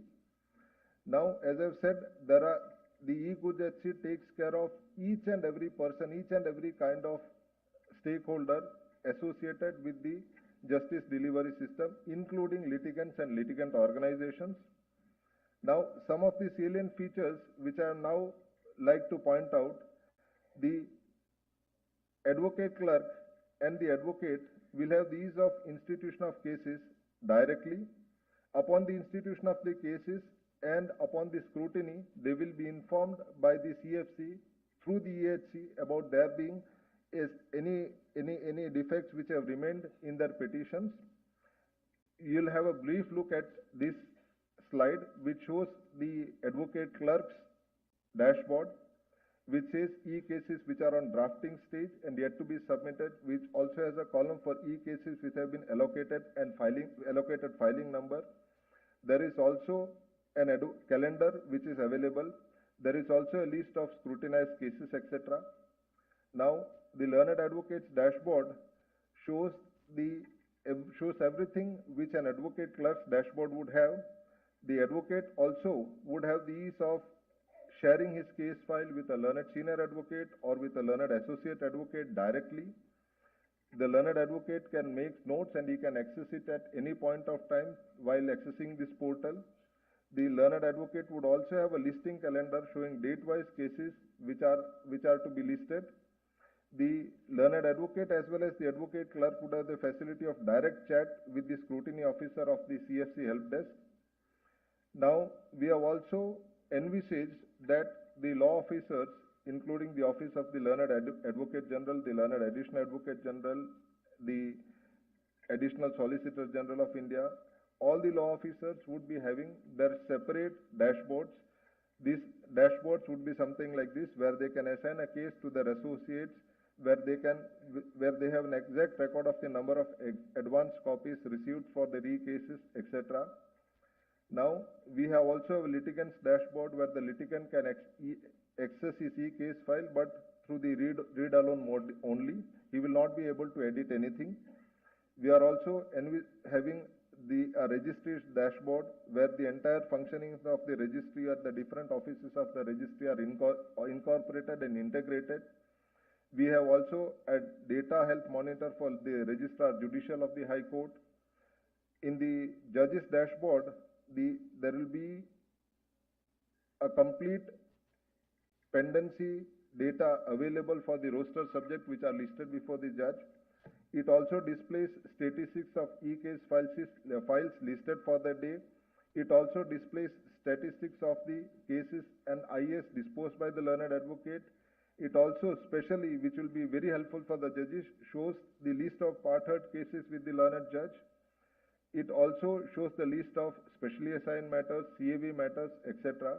Now, as I've said, the e-Gujarati takes care of each and every person, each and every kind of stakeholder associated with the justice delivery system, including litigants and litigant organizations. Now, some of the salient features which I now like to point out, the advocate clerk and the advocate will have the ease of institution of cases directly. Upon the institution of the cases and upon the scrutiny, they will be informed by the CFC through the EHC about there being any defects which have remained in their petitions. You'll have a brief look at this slide which shows the advocate clerk's dashboard, which says e-cases which are on drafting stage and yet to be submitted, which also has a column for e-cases which have been allocated and allocated filing number. There is also an calendar which is available. There is also a list of scrutinized cases, etc. Now, the learned advocate's dashboard shows everything which an advocate clerk's dashboard would have. The advocate also would have the ease of sharing his case file with a learned senior advocate or with a learned associate advocate directly. The learned advocate can make notes and he can access it at any point of time while accessing this portal. The learned advocate would also have a listing calendar showing date-wise cases which are to be listed. The learned advocate as well as the advocate clerk would have the facility of direct chat with the scrutiny officer of the CFC help desk. Now, we have also envisaged that the law officers, including the Office of the Learned Advocate General, the Learned Additional Advocate General, the Additional Solicitor General of India, all the law officers would be having their separate dashboards. These dashboards would be something like this, where they can assign a case to their associates, where they have an exact record of the number of advance copies received for the re-cases, etc. Now, we have also a litigant's dashboard where the litigant can access his e-case file, but through the read-alone mode only. He will not be able to edit anything. We are also having the registry's dashboard where the entire functioning of the registry at the different offices of the registry are incorporated and integrated. We have also a data health monitor for the Registrar Judicial of the High Court. In the judge's dashboard, there will be a complete pendency data available for the roster subject which are listed before the judge. It also displays statistics of e-case files listed for the day. It also displays statistics of the cases and IS disposed by the learned advocate. It also, especially, which will be very helpful for the judges, shows the list of part heard cases with the learned judge. It also shows the list of specially assigned matters, CAV matters, etc.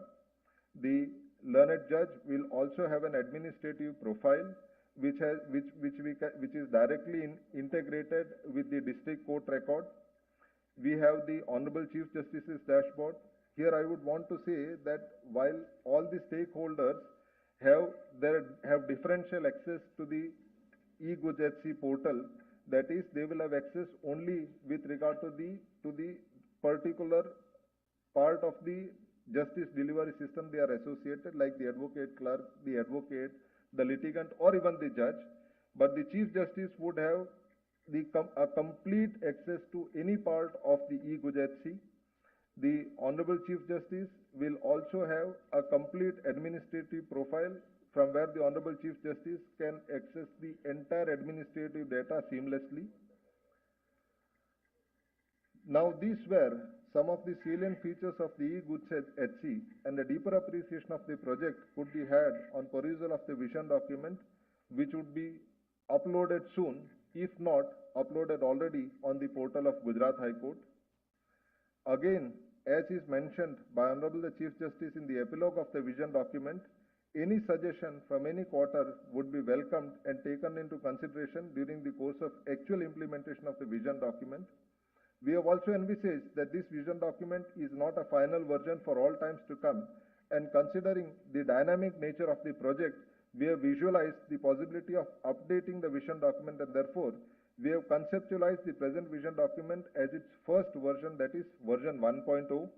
The learned judge will also have an administrative profile which is directly integrated with the district court record. We have the Honorable Chief Justice's dashboard. Here I would want to say that while all the stakeholders have differential access to the e-GUJHC portal, that is, they will have access only with regard to the particular part of the justice delivery system they are associated, like the advocate clerk, the advocate, the litigant, or even the judge. But the Chief Justice would have a complete access to any part of the e-GUJHC. The Honorable Chief Justice will also have a complete administrative profile from where the Honorable Chief Justice can access the entire administrative data seamlessly. Now, these were some of the salient features of the e-GUJHC, and a deeper appreciation of the project could be had on perusal of the vision document, which would be uploaded soon, if not uploaded already on the portal of Gujarat High Court. Again, as is mentioned by Honorable the Chief Justice in the epilogue of the vision document, any suggestion from any quarter would be welcomed and taken into consideration during the course of actual implementation of the vision document. We have also envisaged that this vision document is not a final version for all times to come, and considering the dynamic nature of the project, we have visualized the possibility of updating the vision document, and therefore we have conceptualized the present vision document as its first version, that is version 1.0.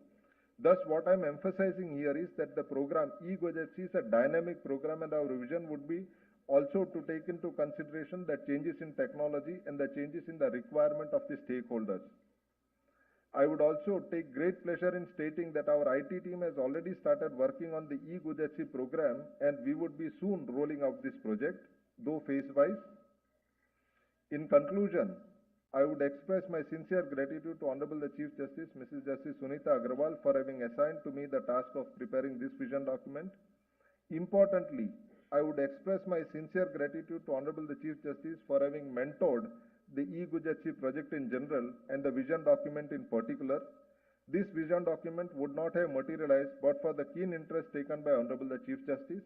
Thus, what I am emphasizing here is that the program e-GUJHC is a dynamic program, and our vision would be also to take into consideration the changes in technology and the changes in the requirement of the stakeholders. I would also take great pleasure in stating that our IT team has already started working on the e-Gujarati program, and we would be soon rolling out this project, though phase-wise. In conclusion, I would express my sincere gratitude to Honorable the Chief Justice, Mrs. Justice Sunita Agrawal, for having assigned to me the task of preparing this vision document. Importantly, I would express my sincere gratitude to Honorable the Chief Justice for having mentored the e-Gujarati project in general and the vision document in particular. This vision document would not have materialized but for the keen interest taken by Honorable the Chief Justice.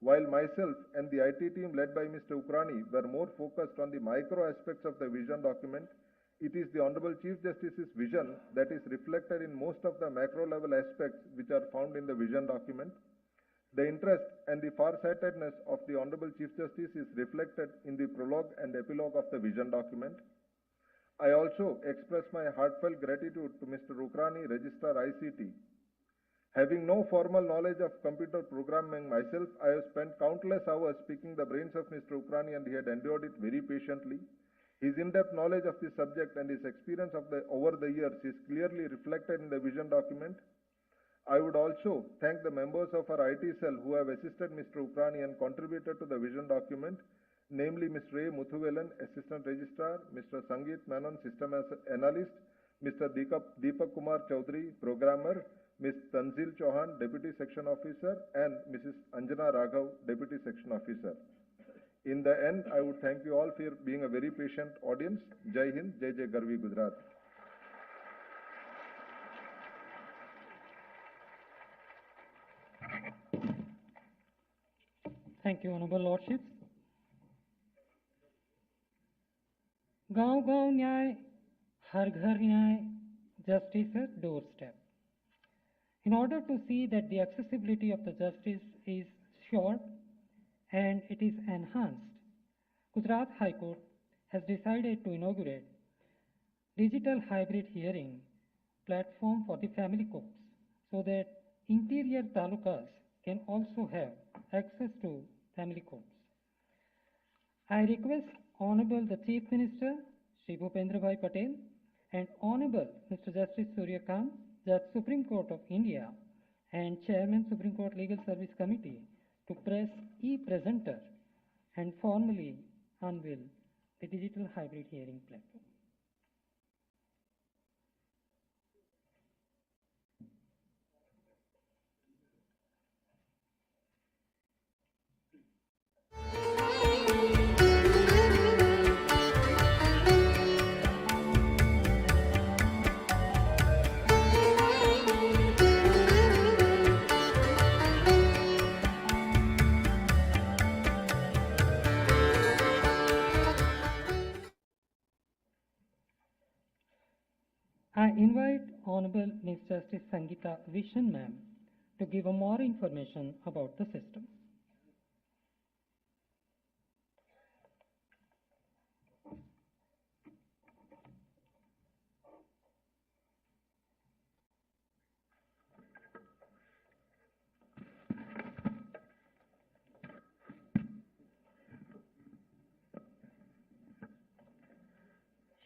While myself and the IT team led by Mr. Ukrani were more focused on the micro aspects of the vision document, it is the Honorable Chief Justice's vision that is reflected in most of the macro level aspects which are found in the vision document. The interest and the farsightedness of the Honorable Chief Justice is reflected in the prologue and epilogue of the vision document. I also express my heartfelt gratitude to Mr. Ukrani, Registrar ICT. Having no formal knowledge of computer programming myself, I have spent countless hours picking the brains of Mr. Ukrani, and he had endured it very patiently. His in-depth knowledge of the subject and his experience over the years is clearly reflected in the vision document. I would also thank the members of our IT cell who have assisted Mr. Ukrani and contributed to the vision document, namely Mr. A. Muthuvelan, Assistant Registrar, Mr. Sangeet Menon, System Analyst, Mr. Deepak Kumar Chaudhary, Programmer, Ms. Tanzil Chauhan, Deputy Section Officer, and Mrs. Anjana Raghav, Deputy Section Officer. In the end, I would thank you all for being a very patient audience. Jai Hind, Jai Jai Garvi Gujarat. Thank you, Honorable Lordships. गांव गांव न्याय, हर घर न्याय, justice at doorstep. In order to see that the accessibility of the justice is assured and it is enhanced, Gujarat High Court has decided to inaugurate digital hybrid hearing platform for the family courts so that interior talukas can also have access to family courts. I request Honorable the Chief Minister, Shri Bhupendra Bhai Patel, and Honorable Mr. Justice Surya Kant, Judge Supreme Court of India and Chairman Supreme Court Legal Service Committee to press e-presenter and formally unveil the digital hybrid hearing platform. I invite Honorable Ms. Justice Sangeeta Vishan ma'am to give more information about the system.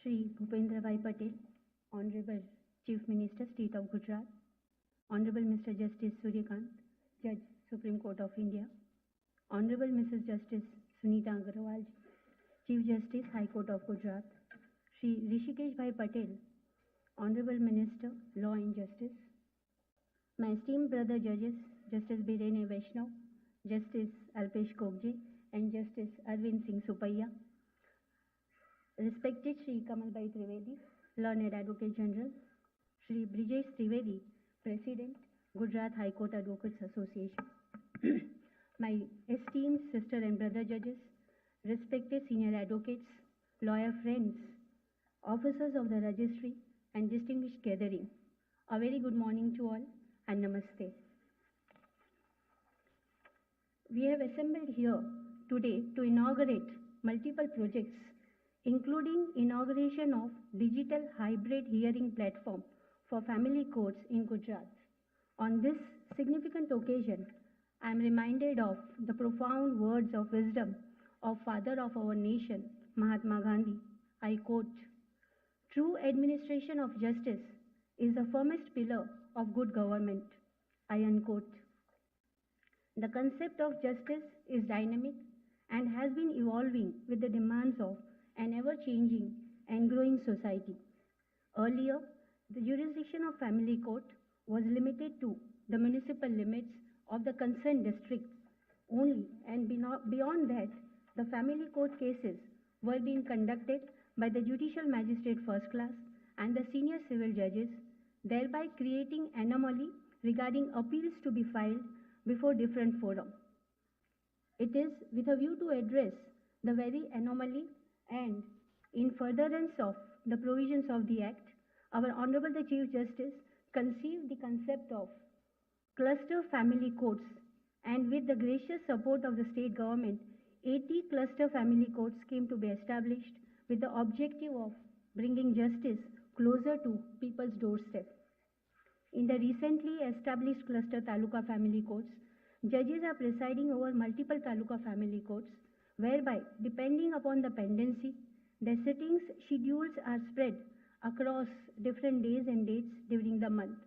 Shri Bhupendra Bhai Patel, Honorable Chief Minister, State of Gujarat, Honorable Mr. Justice Suryakant, Judge, Supreme Court of India, Honorable Mrs. Justice Sunita Agrawal, Chief Justice, High Court of Gujarat, Shri Rishikesh Bhai Patel, Honorable Minister, Law and Justice, my esteemed brother judges, Justice Birene Vaishnav, Justice Alpesh Kokje, and Justice Arvind Singh Supaiya, respected Shri Kamalbhai Trivedi, Learned Advocate General, Shri Brijesh Trivedi, President, Gujarat High Court Advocates Association, my esteemed sister and brother judges, respected senior advocates, lawyer friends, officers of the registry, and distinguished gathering, a very good morning to all and namaste. We have assembled here today to inaugurate multiple projects, including inauguration of digital hybrid hearing platform for family courts in Gujarat. On this significant occasion, I am reminded of the profound words of wisdom of Father of our nation, Mahatma Gandhi. I quote, "True administration of justice is the firmest pillar of good government." I unquote. The concept of justice is dynamic and has been evolving with the demands of an ever-changing and growing society. Earlier, the jurisdiction of family court was limited to the municipal limits of the concerned districts only, and beyond that, the family court cases were being conducted by the judicial magistrate first class and the senior civil judges, thereby creating anomaly regarding appeals to be filed before different forums. It is with a view to address the very anomaly and in furtherance of the provisions of the Act, our Honorable the Chief Justice conceived the concept of cluster family courts, and with the gracious support of the state government, 80 cluster family courts came to be established with the objective of bringing justice closer to people's doorstep. In the recently established cluster taluka family courts, judges are presiding over multiple taluka family courts, whereby, depending upon the pendency, their sittings schedules are spread across different days and dates during the month.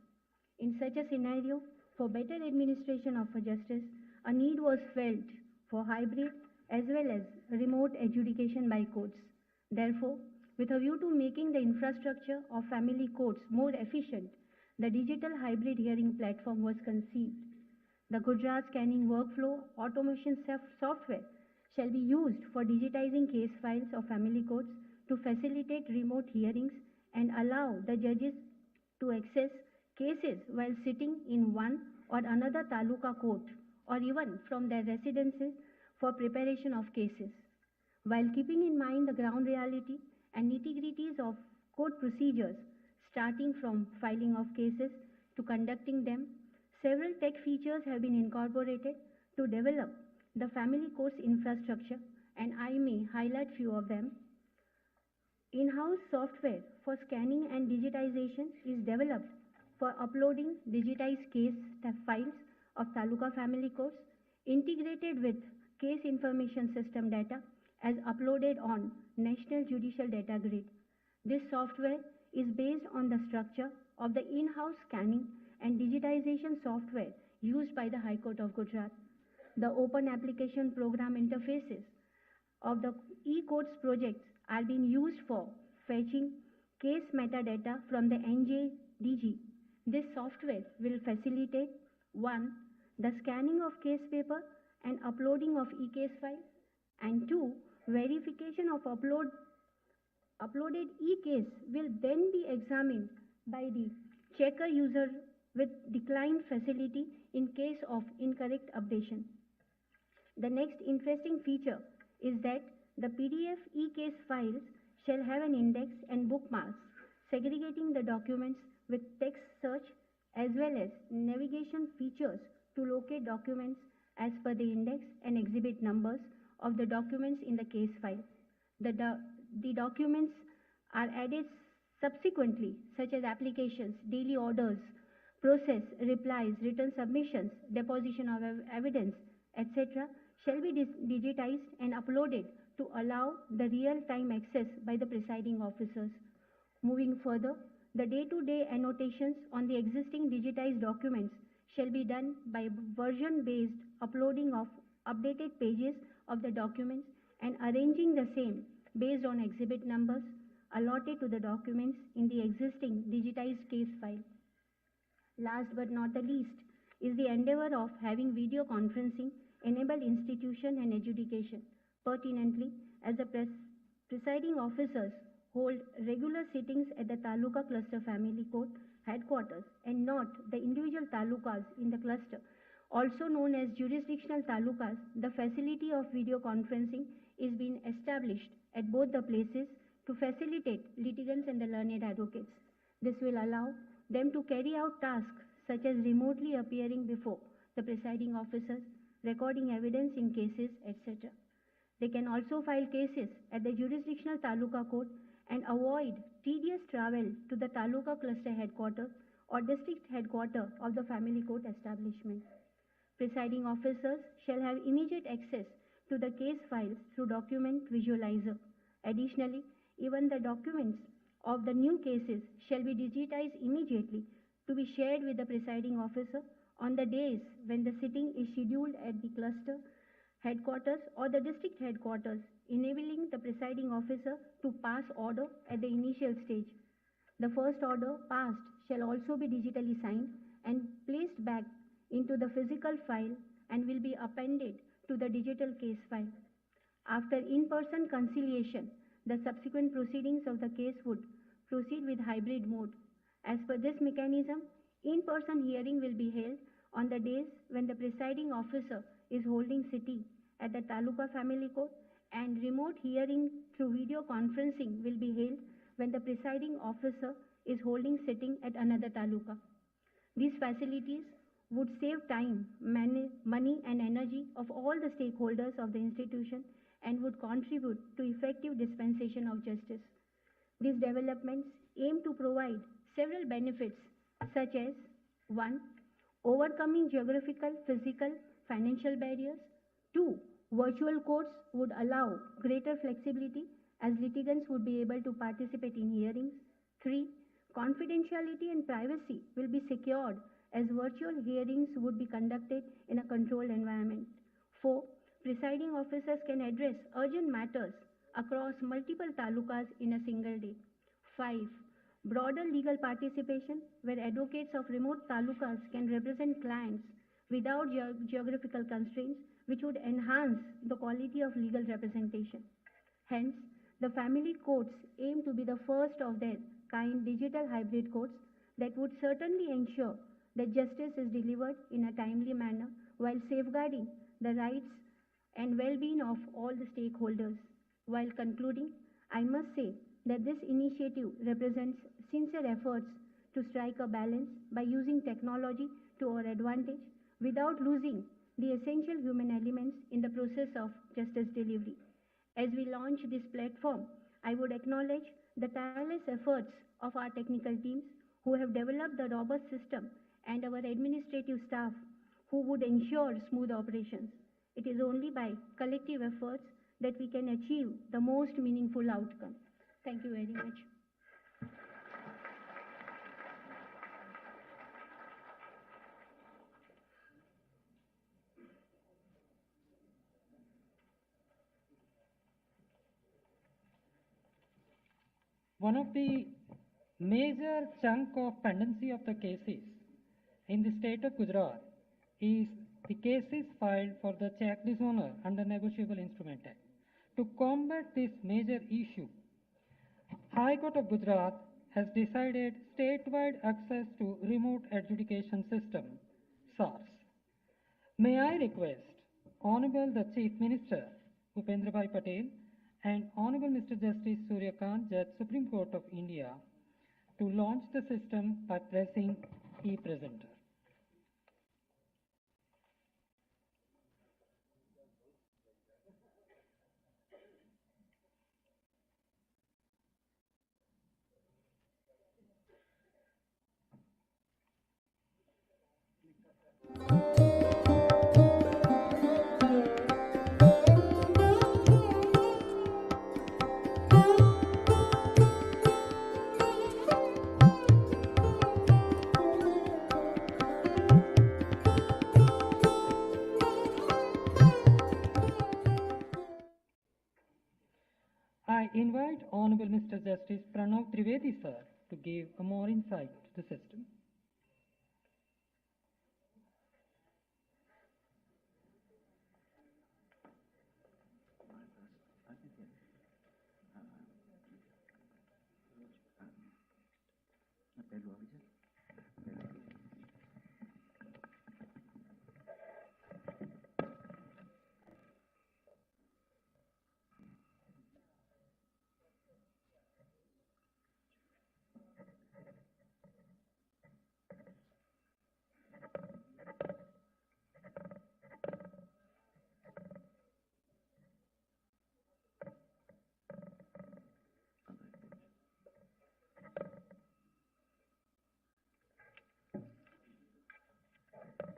In such a scenario, for better administration of justice, a need was felt for hybrid as well as remote adjudication by courts. Therefore, with a view to making the infrastructure of family courts more efficient, the digital hybrid hearing platform was conceived. The Gujarat scanning workflow automation software shall be used for digitizing case files of family courts to facilitate remote hearings and allow the judges to access cases while sitting in one or another taluka court or even from their residences for preparation of cases. While keeping in mind the ground reality and nitty-gritties of court procedures, starting from filing of cases to conducting them, several tech features have been incorporated to develop the family courts infrastructure, and I may highlight few of them. In-house software for scanning and digitization is developed for uploading digitized case files of taluka family courts integrated with case information system data as uploaded on National Judicial Data Grid. This software is based on the structure of the in-house scanning and digitization software used by the High Court of Gujarat. The open application program interfaces of the e-courts projects are being used for fetching case metadata from the NJDG. This software will facilitate 1. The scanning of case paper and uploading of e-case files, and 2. Verification of uploaded e-case will then be examined by the checker user with declined facility in case of incorrect updation. The next interesting feature is that the PDF e-case files shall have an index and bookmarks, segregating the documents with text search as well as navigation features to locate documents as per the index and exhibit numbers of the documents in the case file. The documents are added subsequently, such as applications, daily orders, process, replies, written submissions, deposition of evidence, etc., shall be digitized and uploaded to allow the real-time access by the presiding officers. Moving further, the day-to-day annotations on the existing digitized documents shall be done by version-based uploading of updated pages of the documents and arranging the same based on exhibit numbers allotted to the documents in the existing digitized case file. Last but not the least is the endeavor of having video conferencing enable institution and adjudication. Pertinently, as the presiding officers hold regular sittings at the Taluka Cluster Family Court headquarters and not the individual talukas in the cluster, also known as jurisdictional talukas, the facility of video conferencing is being established at both the places to facilitate litigants and the learned advocates. This will allow them to carry out tasks such as remotely appearing before the presiding officers, recording evidence in cases, etc. They can also file cases at the jurisdictional taluka court and avoid tedious travel to the taluka cluster headquarters or district headquarters of the family court establishment. Presiding officers shall have immediate access to the case files through document visualizer. Additionally, even the documents of the new cases shall be digitized immediately to be shared with the presiding officer on the days when the sitting is scheduled at the cluster headquarters or the district headquarters, enabling the presiding officer to pass order at the initial stage. The first order passed shall also be digitally signed and placed back into the physical file and will be appended to the digital case file. After in-person conciliation, the subsequent proceedings of the case would proceed with hybrid mode. As per this mechanism, in-person hearing will be held on the days when the presiding officer is holding sitting at the Taluka Family Court, and remote hearing through video conferencing will be held when the presiding officer is holding sitting at another Taluka. These facilities would save time, money and energy of all the stakeholders of the institution and would contribute to effective dispensation of justice. These developments aim to provide several benefits such as 1. Overcoming geographical, physical, financial barriers. 2. Virtual courts would allow greater flexibility as litigants would be able to participate in hearings. 3. Confidentiality and privacy will be secured as virtual hearings would be conducted in a controlled environment. 4. Presiding officers can address urgent matters across multiple talukas in a single day. 5. Broader legal participation where advocates of remote talukas can represent clients without geographical constraints, which would enhance the quality of legal representation. Hence, the family courts aim to be the first of their kind digital hybrid courts that would certainly ensure that justice is delivered in a timely manner while safeguarding the rights and well-being of all the stakeholders. While concluding, I must say that this initiative represents sincere efforts to strike a balance by using technology to our advantage without losing the essential human elements in the process of justice delivery. As we launch this platform, I would acknowledge the tireless efforts of our technical teams who have developed the robust system and our administrative staff who would ensure smooth operations. It is only by collective efforts that we can achieve the most meaningful outcome. Thank you very much. One of the major chunk of pendency of the cases in the state of Gujarat is the cases filed for the check dishonor under Negotiable Instrument Act. To combat this major issue, High Court of Gujarat has decided statewide access to remote adjudication system, SARS. May I request Honorable the Chief Minister, Bhupendra Bhai Patel, and Honorable Mr. Justice Suryakant, Judge, Supreme Court of India, to launch the system by pressing e-presenter. I invite Honorable Mr. Justice Pranav Trivedi sir to give a more insight to the system.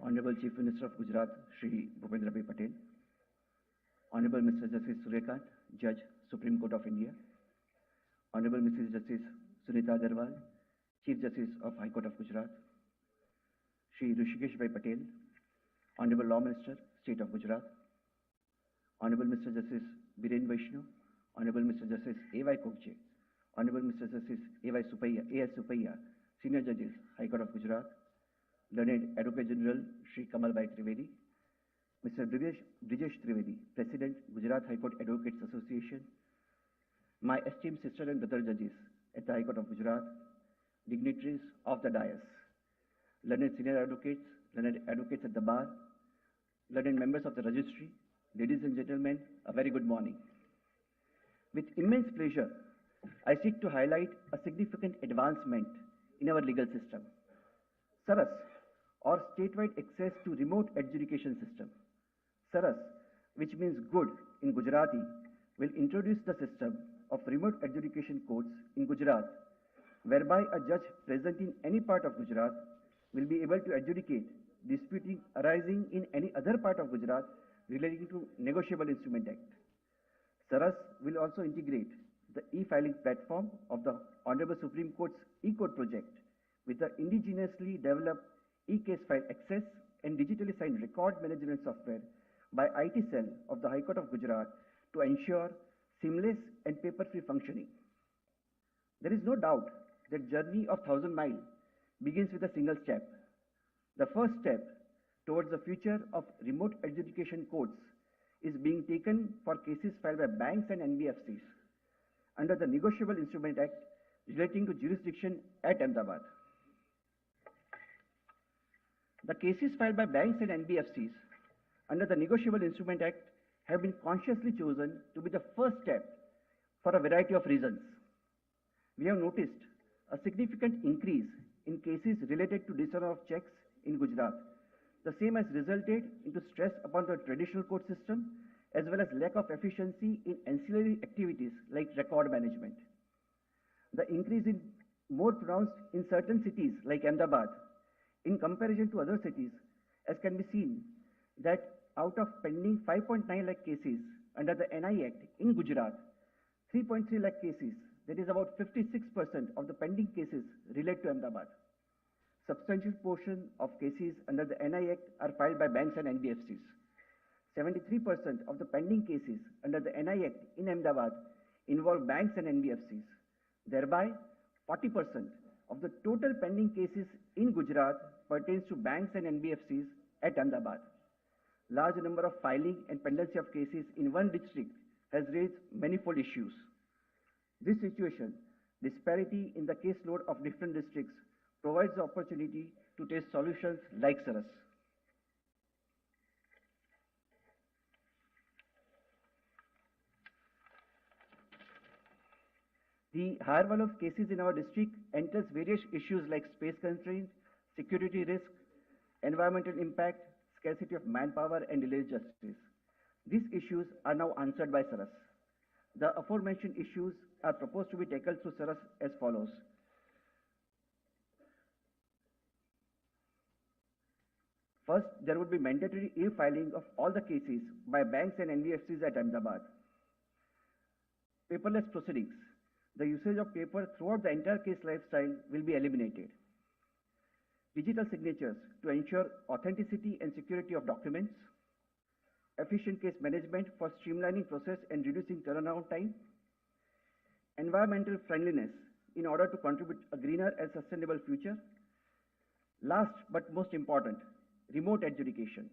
Honorable Chief Minister of Gujarat, Shri Bhupendra Bhai Patel, Honorable Mr. Justice Suryakant, Judge, Supreme Court of India, Honorable Mrs. Justice Sunita Agarwal, Chief Justice of High Court of Gujarat, Shri Rishikesh Bhai Patel, Honorable Law Minister, State of Gujarat, Honorable Mr. Justice Biren Vaishnav, Honorable Mr. Justice A.Y. Kokche, Honorable Mr. Justice A.Y. Supaiya, A.S. Supaiya, Senior Judges, High Court of Gujarat, Learned Advocate General Shri Kamal Bhai Trivedi, Mr. Brijesh Trivedi, President, Gujarat High Court Advocates Association, my esteemed sister and brother judges at the High Court of Gujarat, dignitaries of the dais, learned senior advocates, learned advocates at the bar, learned members of the registry, ladies and gentlemen, a very good morning. With immense pleasure, I seek to highlight a significant advancement in our legal system. SARAS, or Statewide Access to Remote Adjudication System. SARAS, which means good in Gujarati, will introduce the system of remote adjudication courts in Gujarat, whereby a judge present in any part of Gujarat will be able to adjudicate disputes arising in any other part of Gujarat relating to Negotiable Instrument Act. SARAS will also integrate the e-filing platform of the Honorable Supreme Court's e-court project with the indigenously developed e-case file access and digitally signed record management software by IT cell of the High Court of Gujarat to ensure seamless and paper-free functioning. There is no doubt that journey of 1,000 miles begins with a single step. The first step towards the future of remote adjudication courts is being taken for cases filed by banks and NBFCs under the Negotiable Instrument Act relating to jurisdiction at Ahmedabad. The cases filed by banks and NBFCs under the Negotiable Instrument Act have been consciously chosen to be the first step for a variety of reasons. We have noticed a significant increase in cases related to dishonor of checks in Gujarat. The same has resulted into stress upon the traditional court system as well as lack of efficiency in ancillary activities like record management. The increase is more pronounced in certain cities like Ahmedabad in comparison to other cities, as can be seen that out of pending 5.9 lakh cases under the NI Act in Gujarat, 3.3 lakh cases, that is about 56% of the pending cases, relate to Ahmedabad. Substantial portion of cases under the NI Act are filed by banks and NBFCs. 73% of the pending cases under the NI Act in Ahmedabad involve banks and NBFCs. Thereby, 40% of the total pending cases in Gujarat pertains to banks and NBFCs at Ahmedabad. Large number of filing and pendency of cases in one district has raised manifold issues. This situation, disparity in the caseload of different districts, provides the opportunity to test solutions like SARAS. The higher volume of cases in our district enters various issues like space constraint, security risk, environmental impact, scarcity of manpower, and delayed justice. These issues are now answered by SARAS. The aforementioned issues are proposed to be tackled through SARAS as follows. First, there would be mandatory e-filing of all the cases by banks and NBFCs at Ahmedabad. Paperless proceedings. The usage of paper throughout the entire case lifestyle will be eliminated. Digital signatures to ensure authenticity and security of documents. Efficient case management for streamlining process and reducing turnaround time. Environmental friendliness in order to contribute a greener and sustainable future. Last but most important, remote adjudication.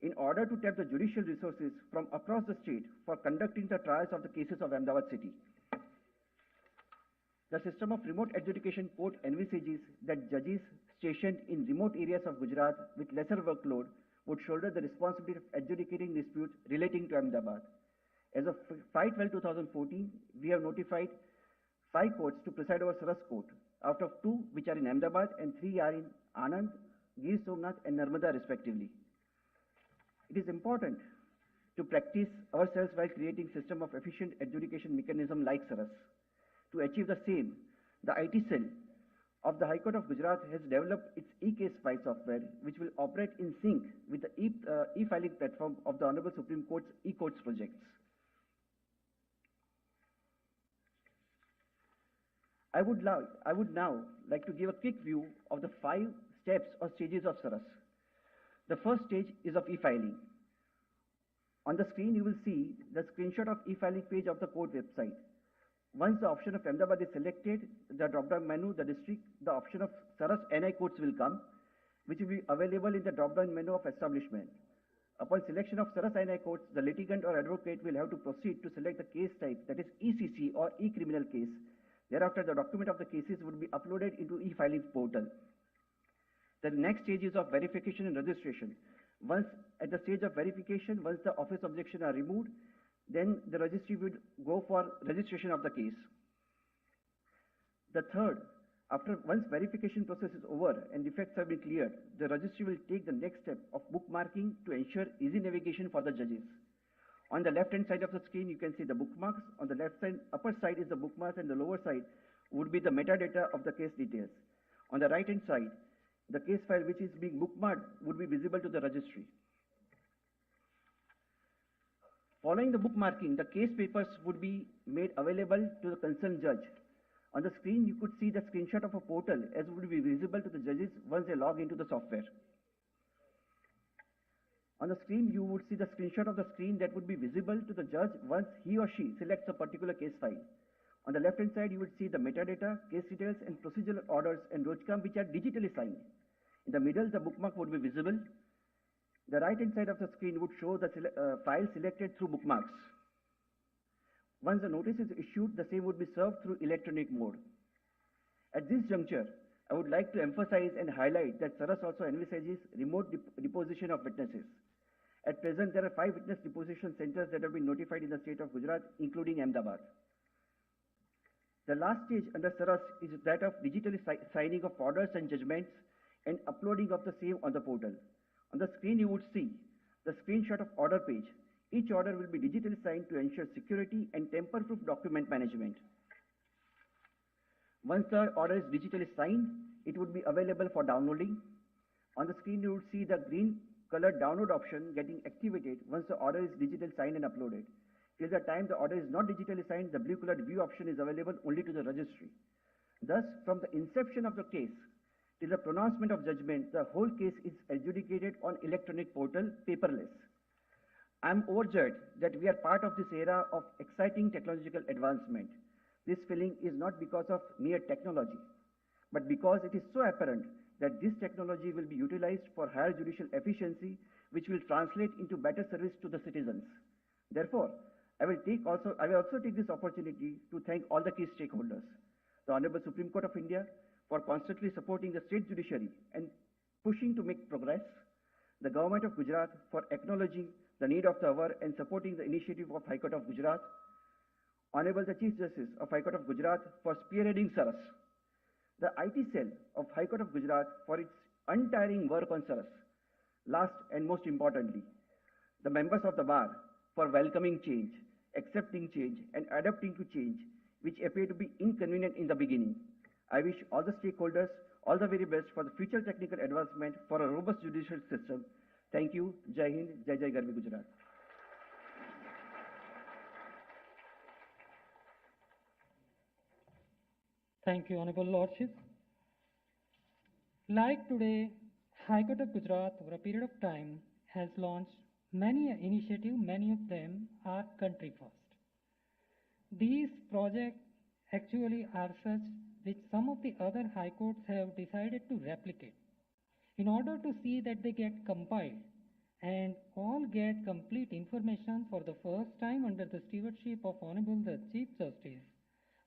In order to tap the judicial resources from across the state for conducting the trials of the cases of Ahmedabad city. The system of remote adjudication court envisages that judges stationed in remote areas of Gujarat with lesser workload would shoulder the responsibility of adjudicating disputes relating to Ahmedabad. As of 5/12/2014, we have notified 5 courts to preside over SARAS court, out of 2 which are in Ahmedabad and 3 are in Anand, Gir Somnath and Narmada respectively. It is important to practice ourselves while creating system of efficient adjudication mechanism like SARAS. To achieve the same, the IT cell of the High Court of Gujarat has developed its e-case file software, which will operate in sync with the e-filing platform of the Honorable Supreme Court's e-courts projects. I would now like to give a quick view of the 5 steps or stages of Saras. The first stage is of e-filing. On the screen, you will see the screenshot of e-filing page of the court website. Once the option of Ahmedabad is selected, the drop-down menu, the district, the option of Saras NI courts will come, which will be available in the drop-down menu of establishment. Upon selection of Saras NI courts, the litigant or advocate will have to proceed to select the case type, that is ECC or e-criminal case. Thereafter, the document of the cases would be uploaded into e-filing portal. The next stage is of verification and registration. Once at the stage of verification, once the office objections are removed, then the registry would go for registration of the case. The third, once verification process is over and defects have been cleared, the registry will take the next step of bookmarking to ensure easy navigation for the judges. On the left-hand side of the screen, you can see the bookmarks. On the left side, upper side is the bookmarks, and the lower side would be the metadata of the case details. On the right-hand side, the case file which is being bookmarked would be visible to the registry. Following the bookmarking, the case papers would be made available to the concerned judge. On the screen, you could see the screenshot of a portal as would be visible to the judges once they log into the software. On the screen, you would see the screenshot of the screen that would be visible to the judge once he or she selects a particular case file. On the left-hand side, you would see the metadata, case details, and procedural orders and rojcam which are digitally signed. In the middle, the bookmark would be visible. The right-hand side of the screen would show the file selected through bookmarks. Once the notice is issued, the same would be served through electronic mode. At this juncture, I would like to emphasize and highlight that Saras also envisages remote deposition of witnesses. At present, there are 5 witness deposition centers that have been notified in the state of Gujarat, including Ahmedabad. The last stage under Saras is that of digitally signing of orders and judgments and uploading of the same on the portal. On the screen, you would see the screenshot of order page. Each order will be digitally signed to ensure security and tamper-proof document management. Once the order is digitally signed, it would be available for downloading. On the screen, you would see the green colored download option getting activated once the order is digitally signed and uploaded. Till the time the order is not digitally signed, the blue colored view option is available only to the registry. Thus, from the inception of the case till the pronouncement of judgment, the whole case is adjudicated on electronic portal, paperless. I am overjoyed that we are part of this era of exciting technological advancement. This feeling is not because of mere technology, but because it is so apparent that this technology will be utilized for higher judicial efficiency, which will translate into better service to the citizens. Therefore, I will also take this opportunity to thank all the key stakeholders, the Honorable Supreme Court of India for constantly supporting the state judiciary and pushing to make progress, the Government of Gujarat for acknowledging the need of the hour and supporting the initiative of High Court of Gujarat, Honorable the Chief Justice of High Court of Gujarat for spearheading Saras, the IT cell of High Court of Gujarat for its untiring work on Saras. Last and most importantly, the members of the bar for welcoming change, accepting change, and adapting to change, which appear to be inconvenient in the beginning. I wish all the stakeholders all the very best for the future technical advancement for a robust judicial system. Thank you. Jai Hind, Jai Jai Garvi Gujarat. Thank you, Honorable Lordship. Like today, High Court of Gujarat over a period of time has launched many initiatives, many of them are country first. These projects actually are such which some of the other high courts have decided to replicate in order to see that they get compiled and all get complete information for the first time under the stewardship of Honorable the Chief Justice.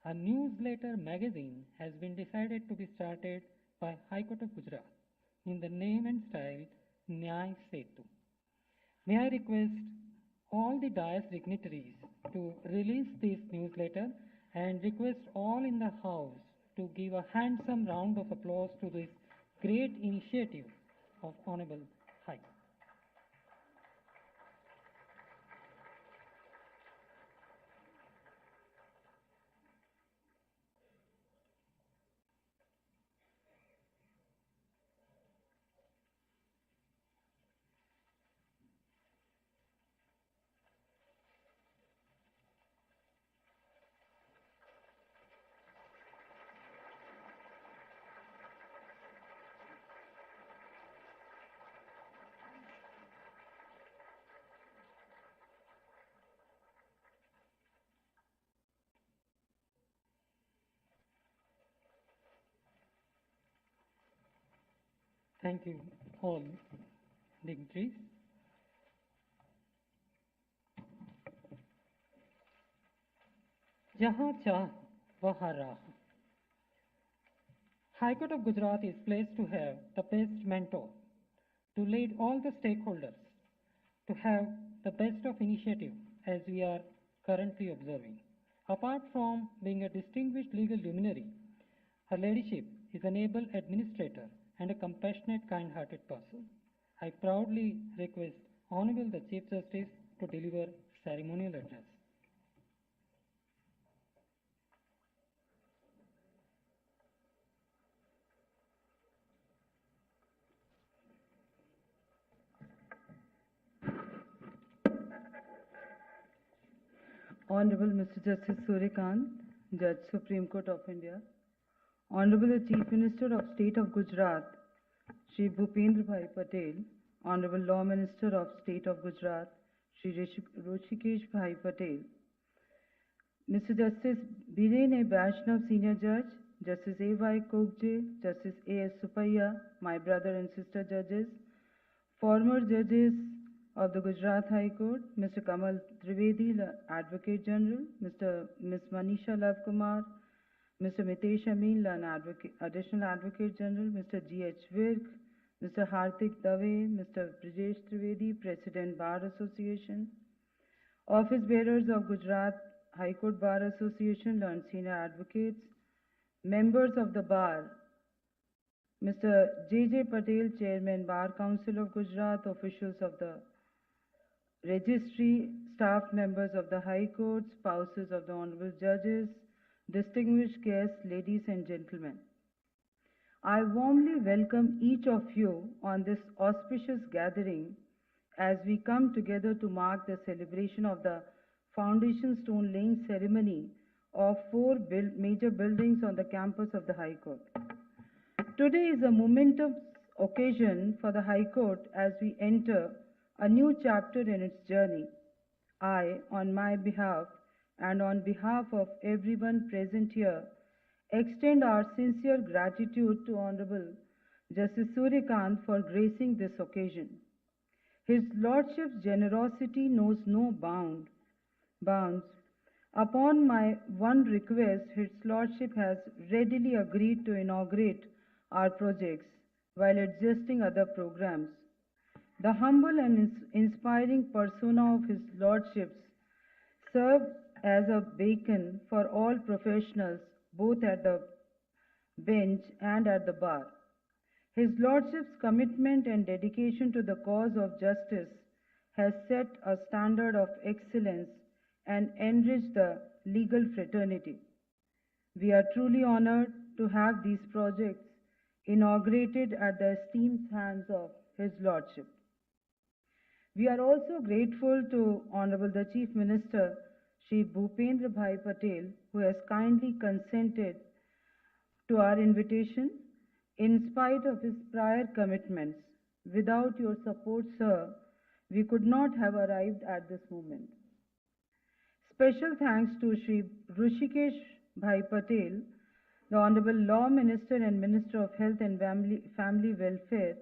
A newsletter magazine has been decided to be started by High Court of Gujarat in the name and style Nyay Setu. May I request all the dais dignitaries to release this newsletter and request all in the house to give a handsome round of applause to this great initiative of Honorable High Court. Thank you, all dignitaries. Jahan Chah Wahan Raah. High Court of Gujarat is placed to have the best mentor, to lead all the stakeholders, to have the best of initiative as we are currently observing. Apart from being a distinguished legal luminary, her ladyship is an able administrator and a compassionate, kind-hearted person. I proudly request Honorable the Chief Justice to deliver ceremonial address. Honorable Mr. Justice Suryakant, Judge, Supreme Court of India. Honorable the Chief Minister of State of Gujarat, Shri Bhupendra Bhai Patel. Honorable Law Minister of State of Gujarat, Shri Hrishikesh Bhai Patel. Mr. Justice Biren A. Vaishnav, Senior Judge, Justice A.Y. Kokje, Justice A.S. Supaiya, my brother and sister judges, former judges of the Gujarat High Court, Mr. Kamal Trivedi, Advocate General, Ms. Manisha Love Kumar, Mr. Mitesh Amin, Additional Advocate General, Mr. G.H. Virk, Mr. Hardik Dave, Mr. Brijesh Trivedi, President Bar Association, Office Bearers of Gujarat High Court Bar Association, learned senior advocates, members of the Bar, Mr. J.J. Patel, Chairman Bar Council of Gujarat, officials of the Registry, staff members of the High Court, spouses of the Honorable Judges, distinguished guests, ladies and gentlemen. I warmly welcome each of you on this auspicious gathering as we come together to mark the celebration of the foundation stone laying ceremony of four major buildings on the campus of the High Court. Today is a momentous occasion for the High Court as we enter a new chapter in its journey. I, on my behalf and on behalf of everyone present here, extend our sincere gratitude to Honorable Justice Suryakant for gracing this occasion. His Lordship's generosity knows no bounds. Upon my one request, His Lordship has readily agreed to inaugurate our projects while adjusting other programs. The humble and inspiring persona of His Lordships serve as a beacon for all professionals, both at the bench and at the bar. His Lordship's commitment and dedication to the cause of justice has set a standard of excellence and enriched the legal fraternity. We are truly honored to have these projects inaugurated at the esteemed hands of His Lordship. We are also grateful to Honorable the Chief Minister, Shri Bhupendra Bhai Patel, who has kindly consented to our invitation in spite of his prior commitments. Without your support, sir, we could not have arrived at this moment. Special thanks to Shri Hrishikesh Bhai Patel, the Honorable Law Minister and Minister of Health and Family Welfare,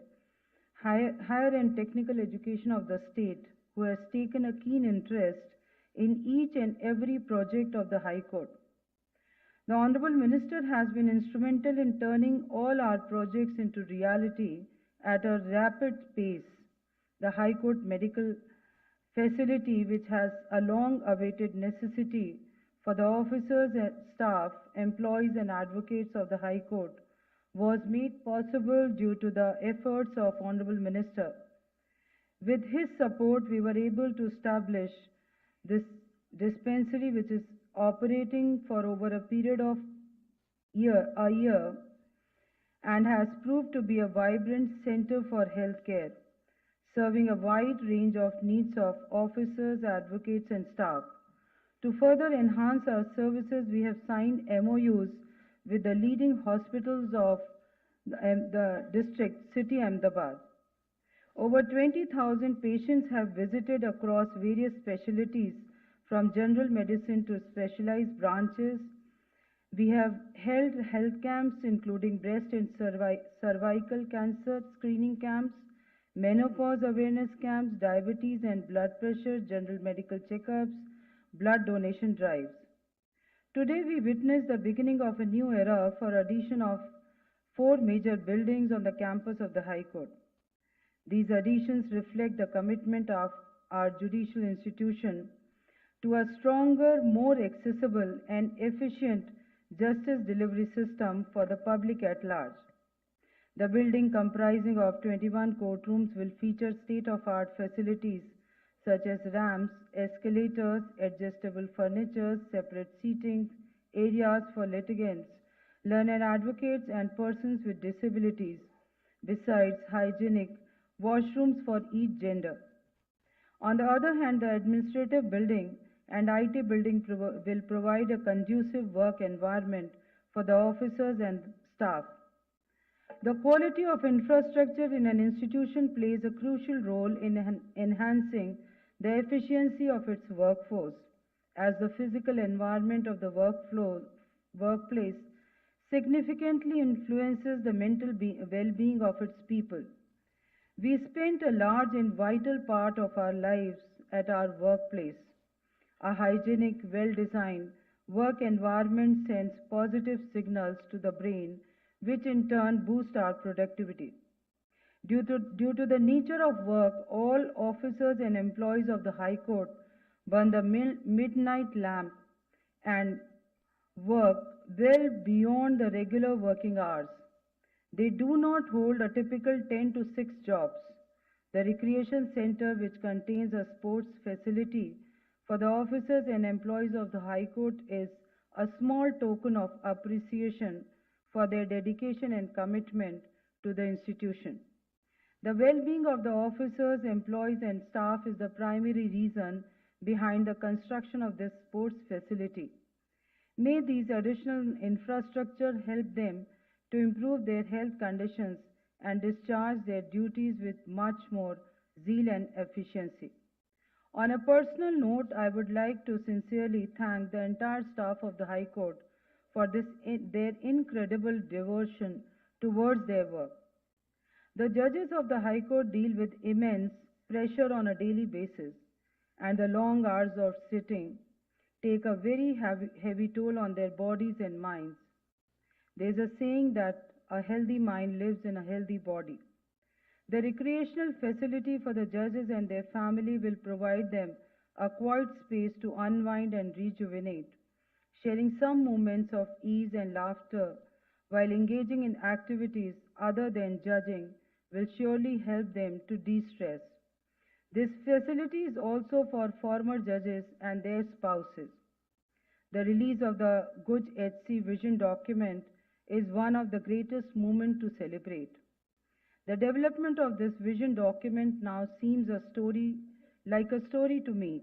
Higher and Technical Education of the state, who has taken a keen interest in each and every project of the High Court. The Honorable Minister has been instrumental in turning all our projects into reality at a rapid pace. The High Court Medical Facility, which has a long-awaited necessity for the officers and staff, employees and advocates of the High Court, was made possible due to the efforts of Honorable Minister. With his support, we were able to establish this dispensary, which is operating for over a period of a year and has proved to be a vibrant center for healthcare, serving a wide range of needs of officers, advocates and staff. To further enhance our services, we have signed MOUs with the leading hospitals of the district, City Ahmedabad. Over 20,000 patients have visited across various specialties from general medicine to specialized branches, We have held health camps including breast and cervical cancer screening camps, menopause awareness camps, diabetes and blood pressure, general medical checkups, blood donation drives. Today we witness the beginning of a new era for addition of 4 major buildings on the campus of the High Court. These additions reflect the commitment of our judicial institution to a stronger, more accessible and efficient justice delivery system for the public at large. The building comprising of 21 courtrooms will feature state-of-art facilities such as ramps, escalators, adjustable furniture, separate seating areas for litigants, learned advocates and persons with disabilities, besides hygienic washrooms for each gender. On the other hand, the administrative building and IT building will provide a conducive work environment for the officers and staff. The quality of infrastructure in an institution plays a crucial role in enhancing the efficiency of its workforce, as the physical environment of the workplace significantly influences the mental well-being of its people. We spend a large and vital part of our lives at our workplace. A hygienic, well-designed work environment sends positive signals to the brain, which in turn boost our productivity. Due to the nature of work, all officers and employees of the High Court burn the midnight lamp and work well beyond the regular working hours. They do not hold a typical 10 to 6 jobs. The recreation center, which contains a sports facility for the officers and employees of the High Court, is a small token of appreciation for their dedication and commitment to the institution. The well-being of the officers, employees and staff is the primary reason behind the construction of this sports facility. May these additional infrastructure help them to improve their health conditions and discharge their duties with much more zeal and efficiency. On a personal note, I would like to sincerely thank the entire staff of the High Court for their incredible devotion towards their work. The judges of the High Court deal with immense pressure on a daily basis, and the long hours of sitting take a very heavy toll on their bodies and minds. There is a saying that a healthy mind lives in a healthy body. The recreational facility for the judges and their family will provide them a quiet space to unwind and rejuvenate, sharing some moments of ease and laughter while engaging in activities other than judging will surely help them to de-stress. This facility is also for former judges and their spouses. The release of the Guj HC vision document is one of the greatest moments to celebrate. The development of this vision document now seems like a story to me.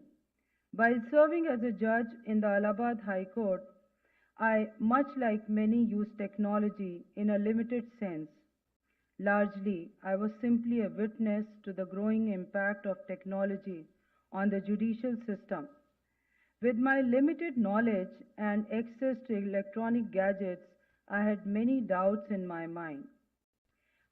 While serving as a judge in the Allahabad High Court, I, much like many, use technology in a limited sense. Largely, I was simply a witness to the growing impact of technology on the judicial system. With my limited knowledge and access to electronic gadgets, I had many doubts in my mind.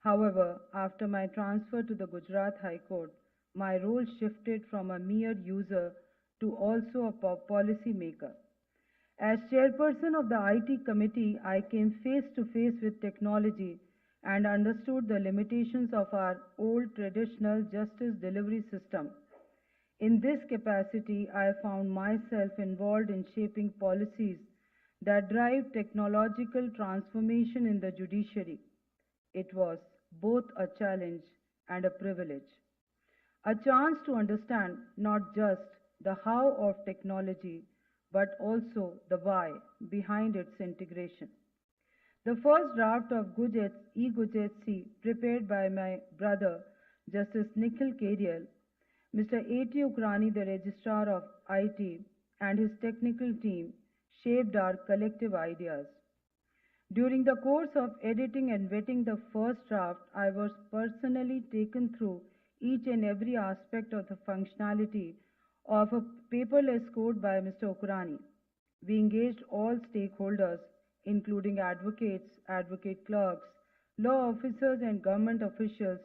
However, after my transfer to the Gujarat High Court, my role shifted from a mere user to also a policy maker. As chairperson of the IT committee, I came face to face with technology and understood the limitations of our old traditional justice delivery system. In this capacity, I found myself involved in shaping policies that drive technological transformation in the judiciary. It was both a challenge and a privilege. A chance to understand not just the how of technology, but also the why behind its integration. The first draft of e-Guj prepared by my brother, Justice Nikhil Kerial, Mr. A.T. Ukrani, the Registrar of IT, and his technical team shaped our collective ideas. During the course of editing and vetting the first draft, I was personally taken through each and every aspect of the functionality of a paperless code by Mr. Ukrani. We engaged all stakeholders, including advocates, advocate clerks, law officers, and government officials,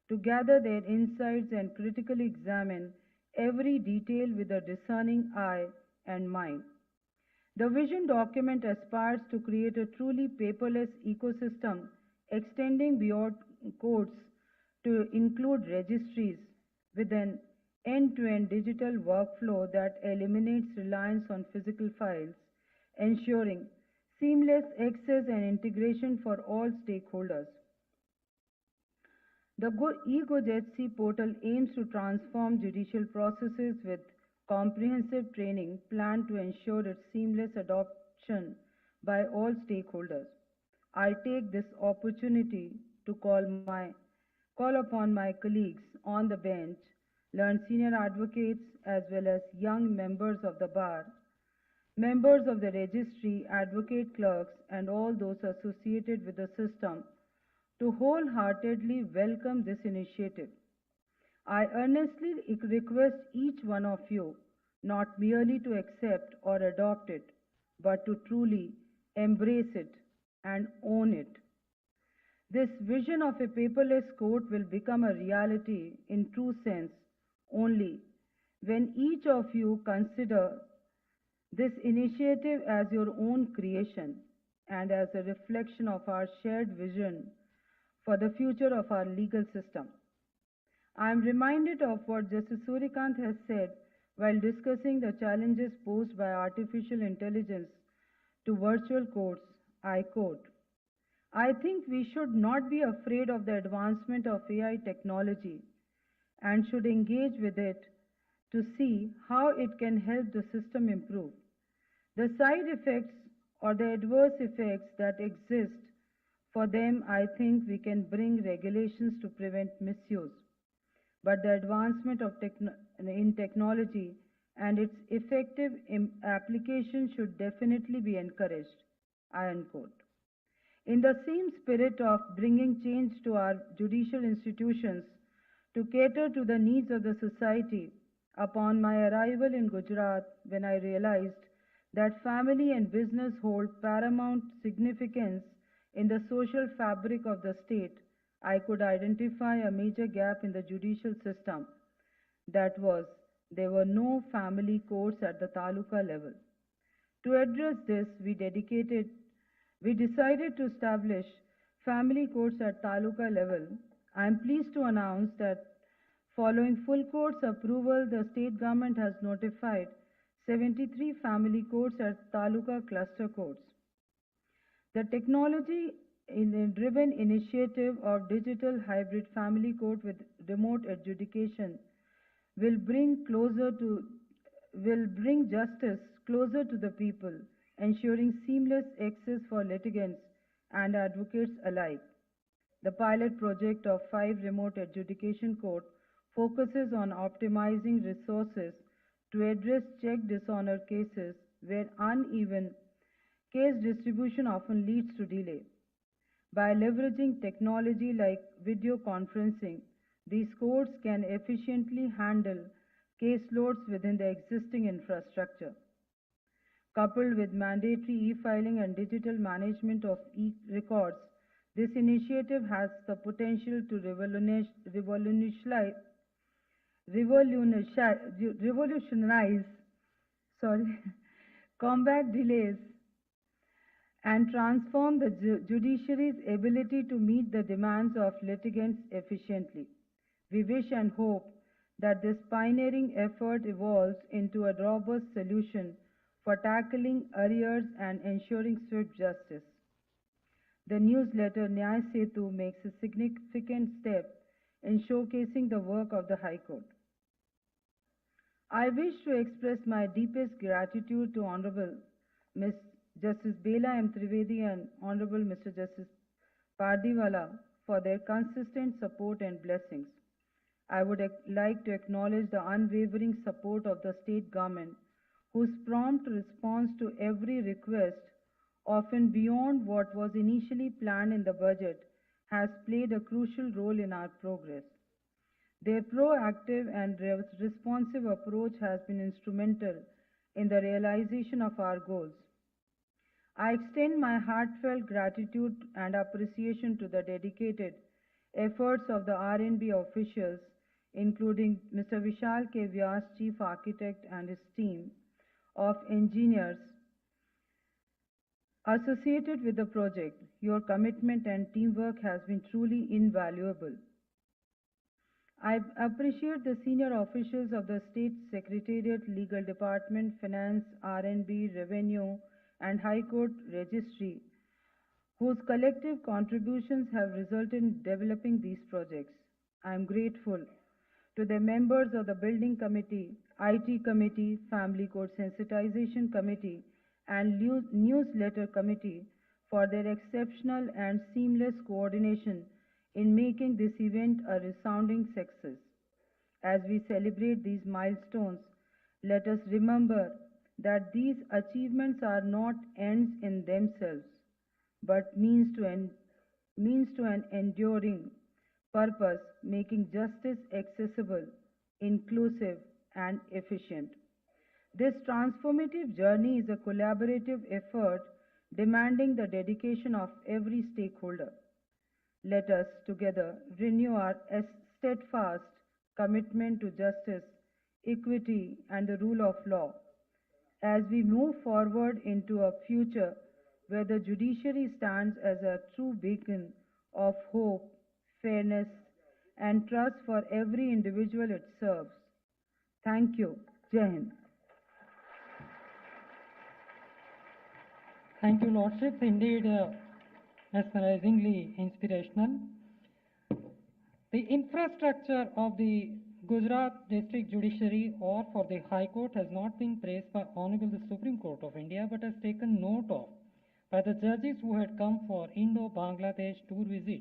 to gather their insights and critically examine every detail with a discerning eye and mind. The vision document aspires to create a truly paperless ecosystem extending beyond courts to include registries with an end-to-end digital workflow that eliminates reliance on physical files, ensuring seamless access and integration for all stakeholders. The eGoJetC portal aims to transform judicial processes with comprehensive training planned to ensure its seamless adoption by all stakeholders. I take this opportunity to call upon my colleagues on the bench, learned senior advocates as well as young members of the bar, members of the registry, advocate clerks, and all those associated with the system to wholeheartedly welcome this initiative. I earnestly request each one of you not merely to accept or adopt it, but to truly embrace it and own it. This vision of a paperless court will become a reality in true sense only when each of you consider this initiative as your own creation and as a reflection of our shared vision for the future of our legal system. I am reminded of what Justice Suryakant has said while discussing the challenges posed by artificial intelligence to virtual courts. I quote, "I think we should not be afraid of the advancement of AI technology and should engage with it to see how it can help the system improve. The side effects or the adverse effects that exist, for them I think we can bring regulations to prevent misuse. But the advancement of in technology and its effective application should definitely be encouraged." I unquote. In the same spirit of bringing change to our judicial institutions to cater to the needs of the society, upon my arrival in Gujarat, when I realized that family and business hold paramount significance in the social fabric of the state, I could identify a major gap in the judicial system. That was, there were no family courts at the taluka level. To address this, we decided to establish family courts at taluka level. I am pleased to announce that following full court's approval, the state government has notified 73 family courts as taluka cluster courts. The technology driven initiative of digital hybrid family court with remote adjudication will bring justice closer to the people, ensuring seamless access for litigants and advocates alike. The pilot project of 5 remote adjudication court focuses on optimizing resources to address check dishonor cases where uneven case distribution often leads to delay. By leveraging technology like video conferencing, these courts can efficiently handle caseloads within the existing infrastructure. Coupled with mandatory e-filing and digital management of e-records, this initiative has the potential to revolutionize combat delays and transform the judiciary's ability to meet the demands of litigants efficiently. We wish and hope that this pioneering effort evolves into a robust solution for tackling arrears and ensuring swift justice. The newsletter Nyay Setu makes a significant step in showcasing the work of the High Court. I wish to express my deepest gratitude to Honorable Ms. Justice Bela M. Trivedi and Honorable Mr. Justice Pardiwala for their consistent support and blessings. I would like to acknowledge the unwavering support of the state government, whose prompt response to every request, often beyond what was initially planned in the budget, has played a crucial role in our progress. Their proactive and responsive approach has been instrumental in the realization of our goals. I extend my heartfelt gratitude and appreciation to the dedicated efforts of the R&B officials, including Mr. Vishal K. Vyas, Chief Architect, and his team of engineers associated with the project. Your commitment and teamwork has been truly invaluable. I appreciate the senior officials of the State Secretariat, Legal Department, Finance, R&B, Revenue, and High Court Registry, whose collective contributions have resulted in developing these projects. I am grateful to the members of the Building Committee, IT Committee, Family Court Sensitization Committee, and Newsletter Committee for their exceptional and seamless coordination in making this event a resounding success. As we celebrate these milestones, let us remember that these achievements are not ends in themselves, but means to an enduring purpose, making justice accessible, inclusive, and efficient. This transformative journey is a collaborative effort demanding the dedication of every stakeholder. Let us together renew our steadfast commitment to justice, equity, and the rule of law as we move forward into a future where the judiciary stands as a true beacon of hope, fairness, and trust for every individual it serves. Thank you. Jai Hind. Thank you, Lordship. Indeed, mesmerizingly inspirational. The infrastructure of the Gujarat District Judiciary or for the High Court has not been praised by Honorable the Supreme Court of India, but has taken note of by the judges who had come for Indo-Bangladesh tour visit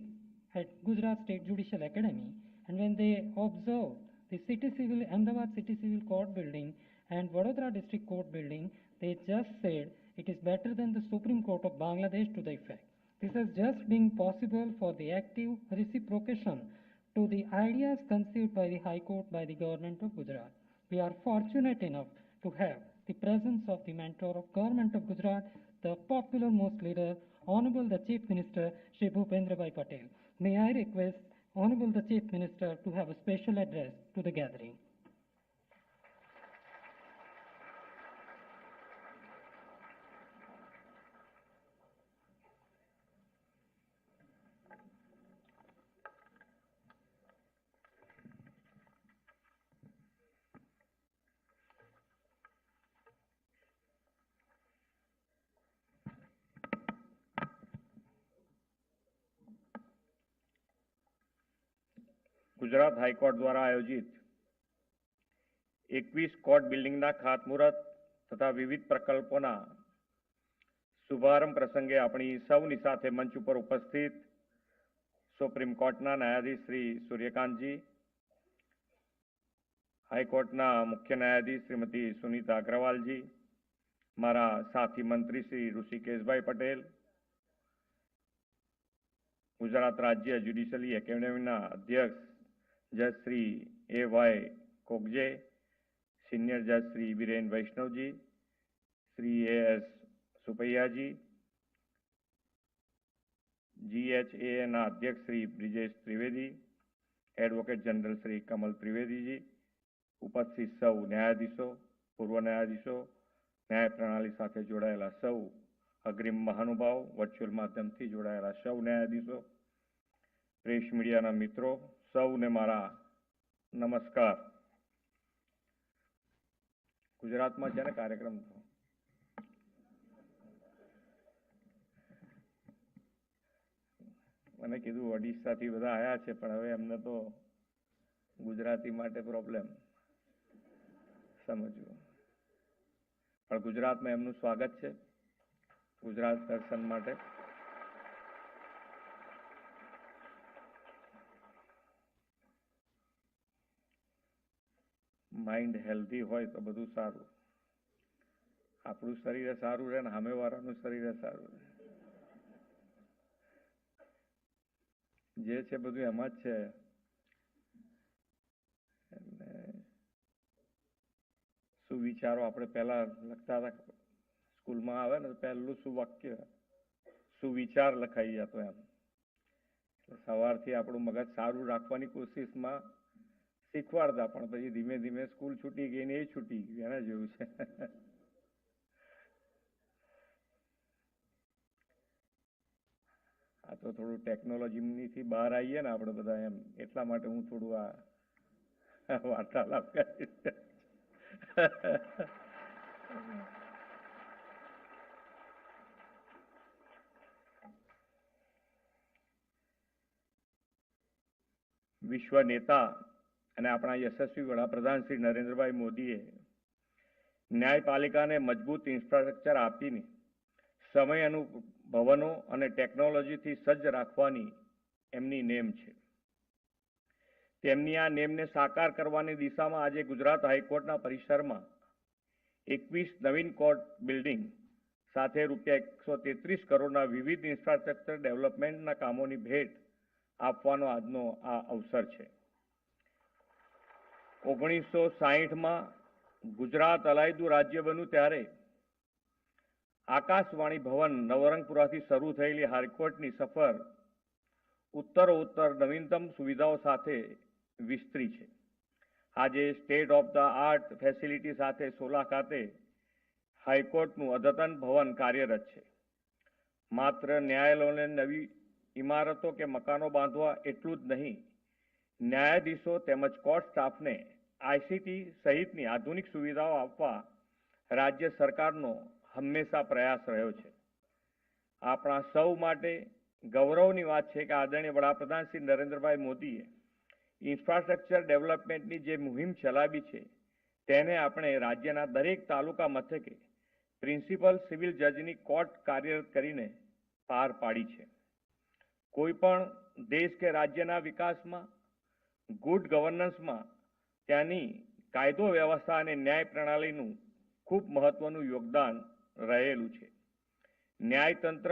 at Gujarat State Judicial Academy, and when they observed the Ahmedabad City Civil Court building and Vadodara District Court building, they just said it is better than the Supreme Court of Bangladesh to the effect. This has just been possible for the active reciprocation to the ideas conceived by the High Court by the government of Gujarat. We are fortunate enough to have the presence of the mentor of government of Gujarat, the popular most leader, Honorable the Chief Minister, Shri Bhupendra Bhai Patel. May I request Honorable the Chief Minister to have a special address to the gathering. Gujarat high court દ્વારા આયોજિત 21 court બિલ્ડિંગના ખાતમુહૂર્ત તથા વિવિધ પ્રકલ્પોના શુભારંભ પ્રસંગે આપણી સૌની સાથે મંચ ઉપર ઉપસ્થિત સુપ્રીમ કોર્ટના ન્યાયાધીશ શ્રી સૂર્યકાંતજી, હાઈકોર્ટના મુખ્ય ન્યાયાધીશ શ્રીમતી સુનીતા અગ્રવાલજી, મારા સાથી મંત્રી શ્રી ઋષિકેશભાઈ પટેલ, ગુજરાત રાજ્ય જ્યુડિશિયરી એકેડેમીના અધ્યક્ષ જજ શ્રી A.Y. કોગજે, સિનિયર જજ શ્રી બીરેન વૈષ્ણવજી, શ્રી A.S. સુપૈયાજી, GHAના અધ્યક્ષ શ્રી બ્રિજેશ ત્રિવેદી, એડવોકેટ જનરલ શ્રી કમલ ત્રિવેદીજી, ઉપસ્થિત સૌ ન્યાયાધીશો, પૂર્વ ન્યાયાધીશો, ન્યાય પ્રણાલી સાથે જોડાયેલા સૌ અગ્રીમ મહાનુભાવ, વર્ચ્યુઅલ માધ્યમથી જોડાયેલા સૌ ન્યાયાધીશો, પ્રેસ મીડિયાના મિત્રો, સૌને મારા નમસ્કાર. ગુજરાતમાં જ્યારે કાર્યક્રમ થયો મને કીધું ઓડિશાથી બધા આવ્યા છે, પણ હવે એમને તો ગુજરાતી માટે પ્રોબ્લેમ સમજવું. પણ ગુજરાતમાં એમનું સ્વાગત છે ગુજરાત દર્શન માટે. માઇન્ડ હેલ્ધી હોય તો બધું સારું. આપણું શરીર સારું રહે ને સામેવાળાનું શરીર સારું રહે. જે છે બધું એમાં જ છે. સુવિચારો આપણે પહેલા લખતા હતા સ્કૂલમાં આવે ને પહેલું સુવાક્ય સુવિચાર લખાઈ જતો એમ. સવારથી આપણું મગજ સારું રાખવાની કોશિશમાં શીખવાડતા, પણ પછી ધીમે ધીમે સ્કૂલ છૂટી ગઈ ને એ છૂટી ગયું, એના જેવું છે. આ તો થોડું ટેકનોલોજીથી બહાર આવીએ ને આપણે બધા એમ, એટલા માટે હું થોડું આ વાર્તાલાપ કરીશ. વિશ્વ નેતા અને આપણા યશસ્વી વડાપ્રધાન શ્રી નરેન્દ્રભાઈ મોદીએ ન્યાયપાલિકાને મજબૂત ઇન્ફ્રાસ્ટ્રક્ચર આપીને સમય અનુરૂપ ભવનો અને ટેકનોલોજીથી સજ્જ રાખવાની એમની નેમ છે. તેમની આ નેમને સાકાર કરવાની દિશામાં આજે ગુજરાત હાઈકોર્ટના પરિસરમાં 21 નવીન કોર્ટ બિલ્ડિંગ સાથે ₹133 કરોડના વિવિધ ઇન્ફ્રાસ્ટ્રક્ચર ડેવલપમેન્ટના કામોની ભેટ આપવાનો આજનો આ અવસર છે. 1960માં ગુજરાત અલાયદું રાજ્ય બન્યું ત્યારે આકાશવાણી ભવન નવરંગપુરાથી શરૂ થયેલી હાઈકોર્ટની સફર ઉત્તરોત્તર નવીનતમ સુવિધાઓ સાથે વિસ્તરી છે. આજે state of the art facility સાથે સોલા ખાતે હાઈકોર્ટનું અદ્યતન ભવન કાર્યરત છે. માત્ર ન્યાયાલયોને નવી ઇમારતો કે મકાનો બાંધવા એટલું જ નહીં, ન્યાયાધીશો તેમજ કોર્ટ સ્ટાફને આઈસીટી સહિતની આધુનિક સુવિધાઓ આપવા રાજ્ય સરકારનો હંમેશા પ્રયાસ રહ્યો છે. આપણા સૌ માટે ગૌરવની વાત છે કે આદરણીય વડાપ્રધાન શ્રી નરેન્દ્રભાઈ મોદીએ ઇન્ફ્રાસ્ટ્રક્ચર ડેવલપમેન્ટની જે મુહિમ ચલાવી છે તેને આપણે રાજ્યના દરેક તાલુકા મથકે પ્રિન્સિપલ સિવિલ જજની કોર્ટ કાર્યરત કરીને પાર પાડી છે. કોઈ પણ દેશ કે રાજ્યના વિકાસમાં, ગુડ ગવર્નન્સમાં ત્યાંની કાયદો વ્યવસ્થા અને ન્યાય પ્રણાલીનું ખૂબ મહત્વનું યોગદાન રહેલું છે. ન્યાયતંત્ર,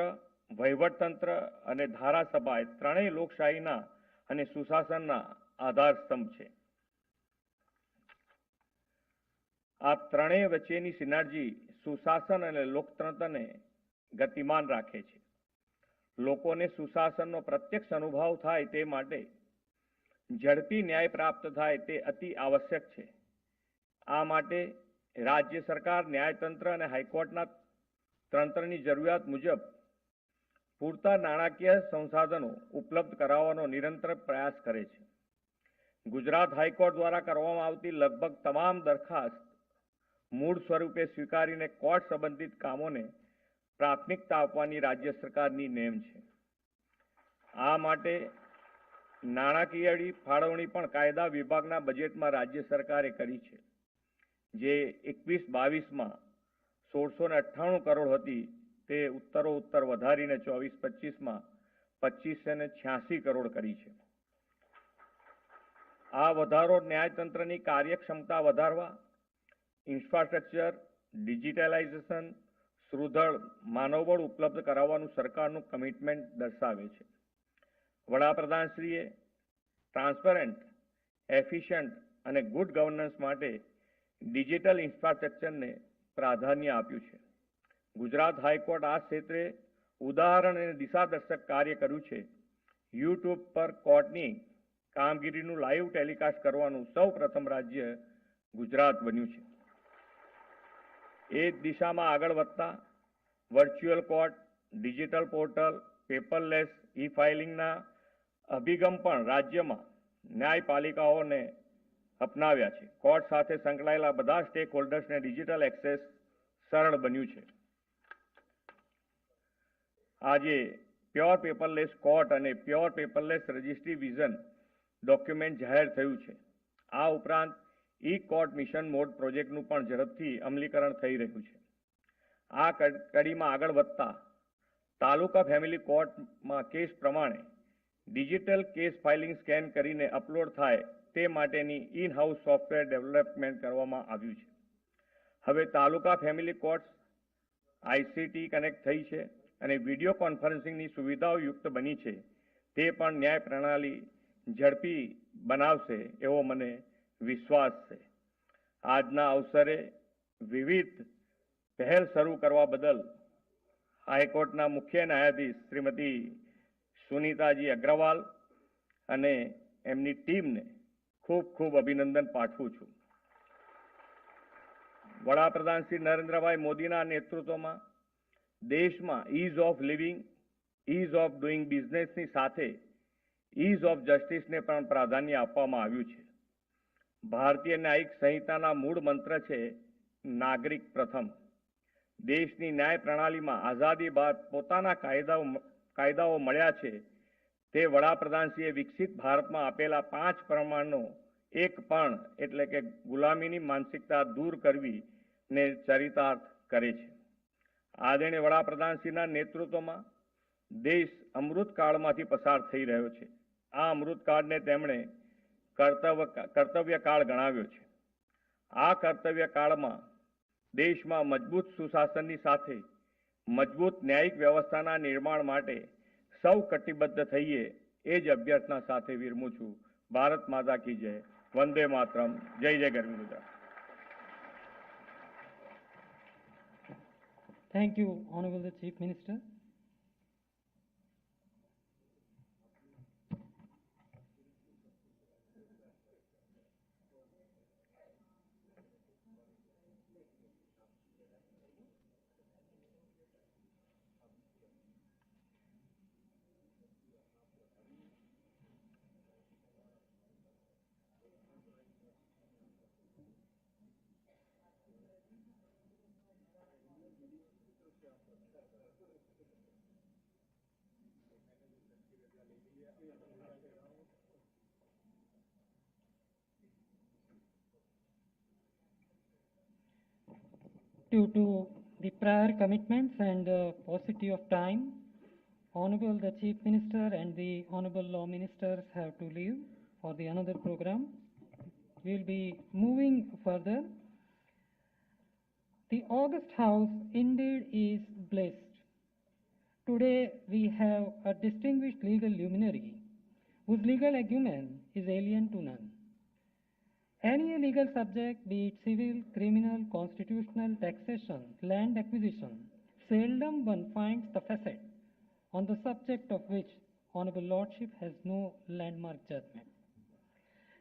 વહીવટતંત્ર અને ધારાસભા એ ત્રણેય લોકશાહીના અને સુશાસનના આધારસ્તંભ છે. આ ત્રણેય વચ્ચેની સિનર્જી સુશાસન અને લોકતંત્રને ગતિમાન રાખે છે. લોકોને સુશાસનનો પ્રત્યક્ષ અનુભવ થાય તે માટે ઝડપી ન્યાય પ્રાપ્ત થાય તે અતિ આવશ્યક છે. આ માટે રાજ્ય સરકાર ન્યાયતંત્ર અને હાઈકોર્ટના તંત્રની જરૂરિયાત મુજબ પૂરતા નાણાકીય સંસાધનો ઉપલબ્ધ કરાવવાનો નિરંતર પ્રયાસ કરે છે. ગુજરાત હાઈકોર્ટ દ્વારા કરવામાં આવતી લગભગ તમામ દરખાસ્ત મૂળ સ્વરૂપે સ્વીકારીને કોર્ટ સંબંધિત કામોને પ્રાથમિકતા આપવાની રાજ્ય સરકારની નેમ છે. આ માટે નાણાકીય ફાળવણી પણ કાયદા વિભાગના બજેટમાં રાજ્ય સરકારે કરી છે, જે 21-22માં 1698 કરોડ હતી તે ઉત્તરોત્તર વધારીને 24-25માં 2586 કરોડ કરી છે. આ વધારો ન્યાયતંત્રની કાર્યક્ષમતા વધારવા, ઇન્ફ્રાસ્ટ્રક્ચર, ડિજિટલાઇઝેશન, સુદૃઢ માનવબળ ઉપલબ્ધ કરાવવાનું સરકારનું કમિટમેન્ટ દર્શાવે છે. વડાપ્રધાનશ્રીએ ટ્રાન્સપરન્ટ, એફિશિયન્ટ અને ગુડ ગવર્નન્સ માટે ડિજિટલ ઇન્ફ્રાસ્ટ્રક્ચરને પ્રાધાન્ય આપ્યું છે. ગુજરાત હાઈકોર્ટ આ ક્ષેત્રે ઉદાહરણ અને દિશાદર્શક કાર્ય કર્યું છે. યુટ્યુબ પર કોર્ટની કામગીરીનું લાઈવ ટેલિકાસ્ટ કરવાનું સૌ પ્રથમ રાજ્ય ગુજરાત બન્યું છે. એ દિશામાં આગળ વધતા virtual court, digital portal, paperless e ફાઇલિંગના અભિગમ પણ રાજ્યમાં ન્યાયપાલિકાઓને અપનાવ્યા છે. કોર્ટ સાથે સંકળાયેલા બધા સ્ટેક હોલ્ડર્સને ડિજિટલ એક્સેસ સરળ બન્યું છે. આજે પ્યોર પેપરલેસ કોર્ટ અને pure paperless registry vision document જાહેર થયું છે. આ ઉપરાંત ઈ કોર્ટ મિશન મોડ પ્રોજેક્ટનું પણ ઝડપથી અમલીકરણ થઈ રહ્યું છે. આ કડીમાં આગળ વધતા તાલુકા ફેમિલી કોર્ટમાં કેસ પ્રમાણે ડિજિટલ કેસ ફાઇલિંગ સ્કેન કરીને અપલોડ થાય તે માટેની ઇન હાઉસ સોફ્ટવેર ડેવલપમેન્ટ કરવામાં આવ્યું છે. હવે તાલુકા ફેમિલી કોર્ટ્સ આઈસીટી કનેક્ટ થઈ છે અને વિડીયો કોન્ફરન્સિંગની સુવિધાઓ યુક્ત બની છે. તે પણ ન્યાય પ્રણાલી ઝડપી બનાવશે એવો મને વિશ્વાસ છે. આજના અવસરે વિવિધ પહેલ શરૂ કરવા બદલ હાઈકોર્ટના મુખ્ય ન્યાયાધીશ શ્રીમતી સુનીતાજી અગ્રવાલ અને એમની ટીમને ખૂબ ખૂબ અભિનંદન પાઠવું છું. વડાપ્રધાન શ્રી નરેન્દ્રભાઈ મોદીના નેતૃત્વમાં દેશમાં ease of living, ease of doing બિઝનેસની સાથે ઇઝ ઓફ જસ્ટિસને પણ પ્રાધાન્ય આપવામાં આવ્યું છે. ભારતીય ન્યાયિક સંહિતાના મૂળ મંત્ર છે નાગરિક પ્રથમ. દેશની ન્યાય પ્રણાલીમાં આઝાદી બાદ પોતાના કાયદાઓ મળ્યા છે તે વડાપ્રધાનશ્રીએ વિકસિત ભારતમાં આપેલા 5 પ્રમાણનો એક પણ એટલે કે ગુલામીની માનસિકતા દૂર કરવી ને ચરિતાર્થ કરે છે. આદરણીય વડાપ્રધાનશ્રીના નેતૃત્વમાં દેશ અમૃતકાળમાંથી પસાર થઈ રહ્યો છે. આ અમૃતકાળને તેમણે કર્તવ્યકાળ ગણાવ્યો છે. આ કર્તવ્યકાળમાં દેશમાં મજબૂત સુશાસનની સાથે મજબૂત ન્યાયિક વ્યવસ્થાના નિર્માણ માટે સૌ કટિબદ્ધ થઈએ એ જ અભ્યર્થના સાથે વિરમું છું. ભારત માતા કી જય. વંદે માતરમ. જય જય ગરવી Gujarat. Thank you, Honorable the Chief Minister. Due to the prior commitments and paucity of time, Honorable the Chief Minister and the Honorable Law Ministers have to leave for the another program. We will be moving further. The August House indeed is blessed. Today we have a distinguished legal luminary whose legal acumen is alien to none. Any legal subject, be it civil, criminal, constitutional, taxation, land acquisition, seldom one finds the facet on the subject of which Honorable Lordship has no landmark judgment.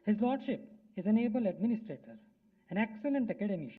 His Lordship is an able administrator, an excellent academician,